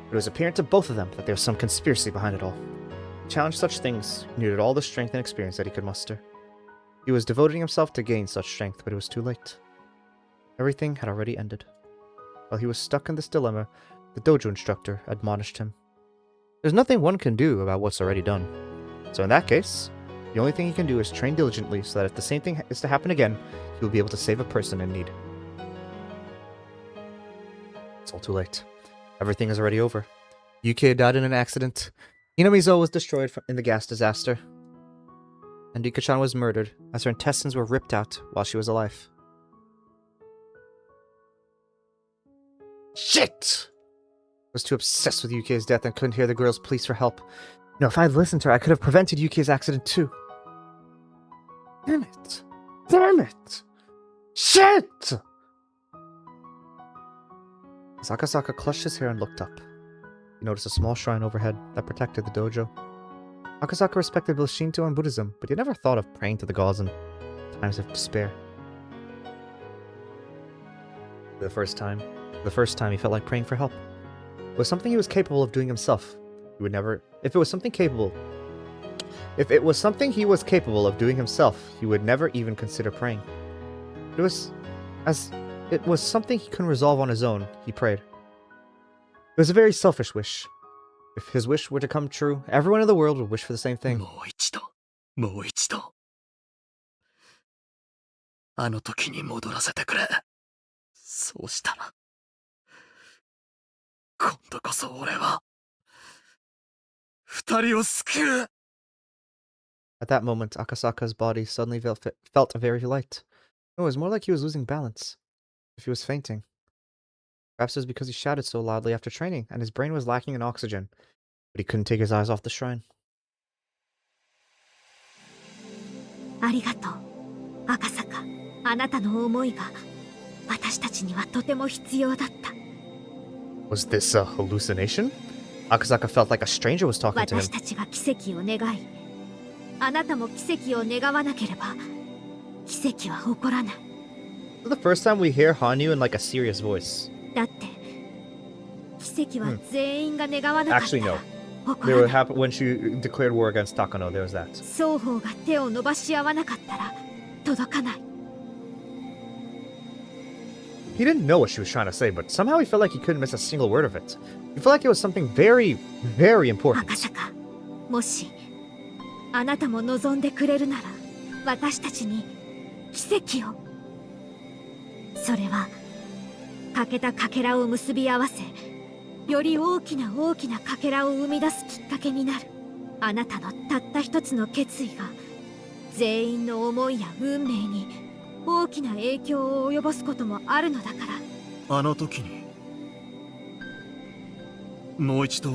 S1: But it was apparent to both of them that there was some conspiracy behind it all. To challenge such things, he needed all the strength and experience that he could muster. He was devoting himself to gain such strength, but it was too late. Everything had already ended. While he was stuck in this dilemma, the dojo instructor admonished him. There's nothing one can do about what's already done. So in that case, the only thing he can do is train diligently so that if the same thing is to happen again, he will be able to save a person in need. It's all too late. Everything is already over. Yukie died in an accident. Hinomizawa was destroyed in the gas disaster. And Rika-chan was murdered as her intestines were ripped out while she was alive. Shit! I was too obsessed with Yukie's death and couldn't hear the girl's pleas for help. No, if I had listened to her, I could have prevented Yukie's accident too. Damn it! Damn it! Shit! As Akasaka clutched his hair and looked up, he noticed a small shrine overhead that protected the dojo. Akasaka respected both Shinto and Buddhism, but he never thought of praying to the gods in times of despair. For the first time he felt like praying for help. It was something he was capable of doing himself. He would never... If it was something he would never even consider praying. It was something he couldn't resolve on his own, he prayed. It was a very selfish wish. If his wish were to come true, everyone in the world would wish for the same thing.
S8: もう一度。あの時に戻らせてくれ。そうしたら、今度こそ俺は、二人を救う。
S1: At that moment, Akasaka's body suddenly felt very light. No, it was more like he was losing balance. If he was fainting. Perhaps it was because he shouted so loudly after training, and his brain was lacking in oxygen. But he couldn't take his eyes off the shrine.
S2: ありがとう、赤坂。あなたの思いが私たちにはとても必要だった。
S1: Was this a hallucination? Akasaka felt like a stranger was talking to him.
S2: 私たちが奇跡を願い、あなたも奇跡を願わなければ奇跡は起こらない。
S1: This is the first time we hear Hanyu in like a serious voice.
S2: だって奇跡は全員が願わなかったら、
S1: Actually, no.
S2: 起こ
S1: There
S2: ら
S1: would
S2: ない。
S1: happen when she declared war against Takano. There was that.
S2: 双方が手を伸ばし合わなかったら届かない。
S1: He didn't know what she was trying to say, but somehow he felt like he couldn't miss a single word of it. He felt like it was something very, very important.
S2: 赤坂、もしあなたも望んでくれるなら私たちに奇跡を。それは欠けたかけらを結び合わせ、より大きなかけらを生み出すきっかけになる。あなたのたった一つの決意が全員の思いや運命に大きな影響を及ぼすこともあるのだから。
S8: あの時にもう一度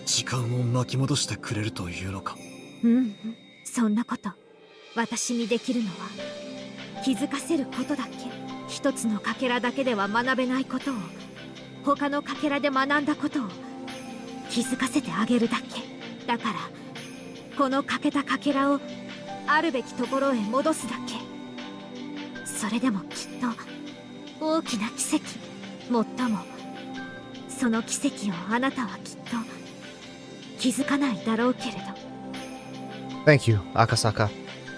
S8: 時間を巻き戻してくれるというのか。
S2: そんなこと私にできるのは気づかせることだけ。一つのかけらだけでは学べないことを、他のかけらで学んだことを気づかせてあげるだけだから、この欠けたかけらをあるべきところへ戻すだけ。それでもきっと大きな奇跡、もっともその奇跡をあなたはきっと気づかないだろうけれど。
S1: Thank you, Akasaka.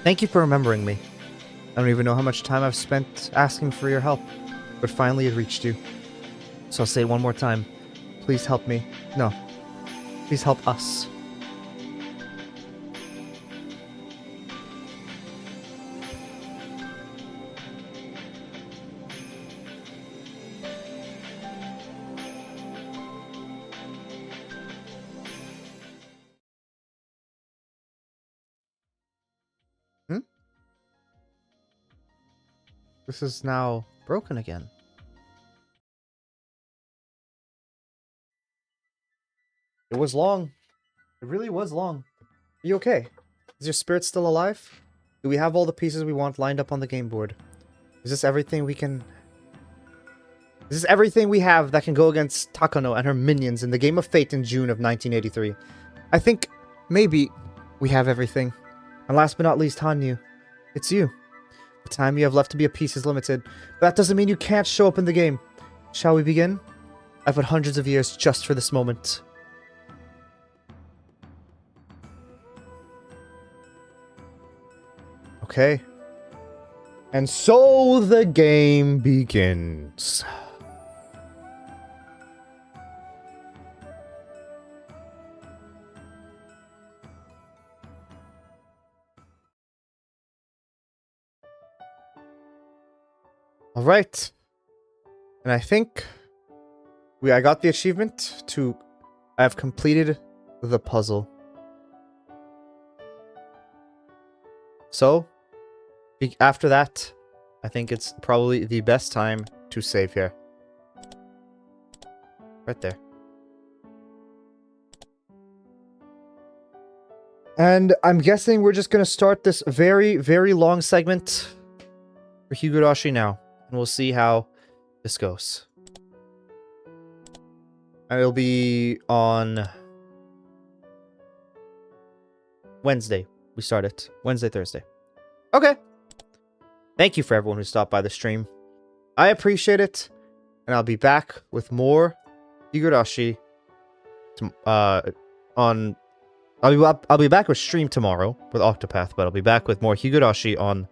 S1: Thank you for remembering me. I don't even know how much time I've spent asking for your help, but finally it reached you. So I'll say it one more time. Please help me. No. Please help us. This is now broken again. It was long. It really was long. Are you okay? Is your spirit still alive? Do we have all the pieces we want lined up on the game board? Is this everything we can... Is this everything we have that can go against Takano and her minions in the Game of Fate in June of 1983? I think maybe we have everything. And last but not least, Hanyu. It's you. The time you have left to be a piece is limited, but that doesn't mean you can't show up in the game. Shall we begin? I've had hundreds of years just for this moment. Okay. And so the game begins. All right. And I think I got the achievement to... I have completed the puzzle. So, after that, I think it's probably the best time to save here. Right there. And I'm guessing we're just going to start this very, very long segment for Higurashi now. And we'll see how this goes. And it'll be on Wednesday. We start it. Wednesday, Thursday. Okay. Thank you for everyone who stopped by the stream. I appreciate it. And I'll be back with more Higurashi I'll be back with stream tomorrow with Octopath, but I'll be back with more Higurashi on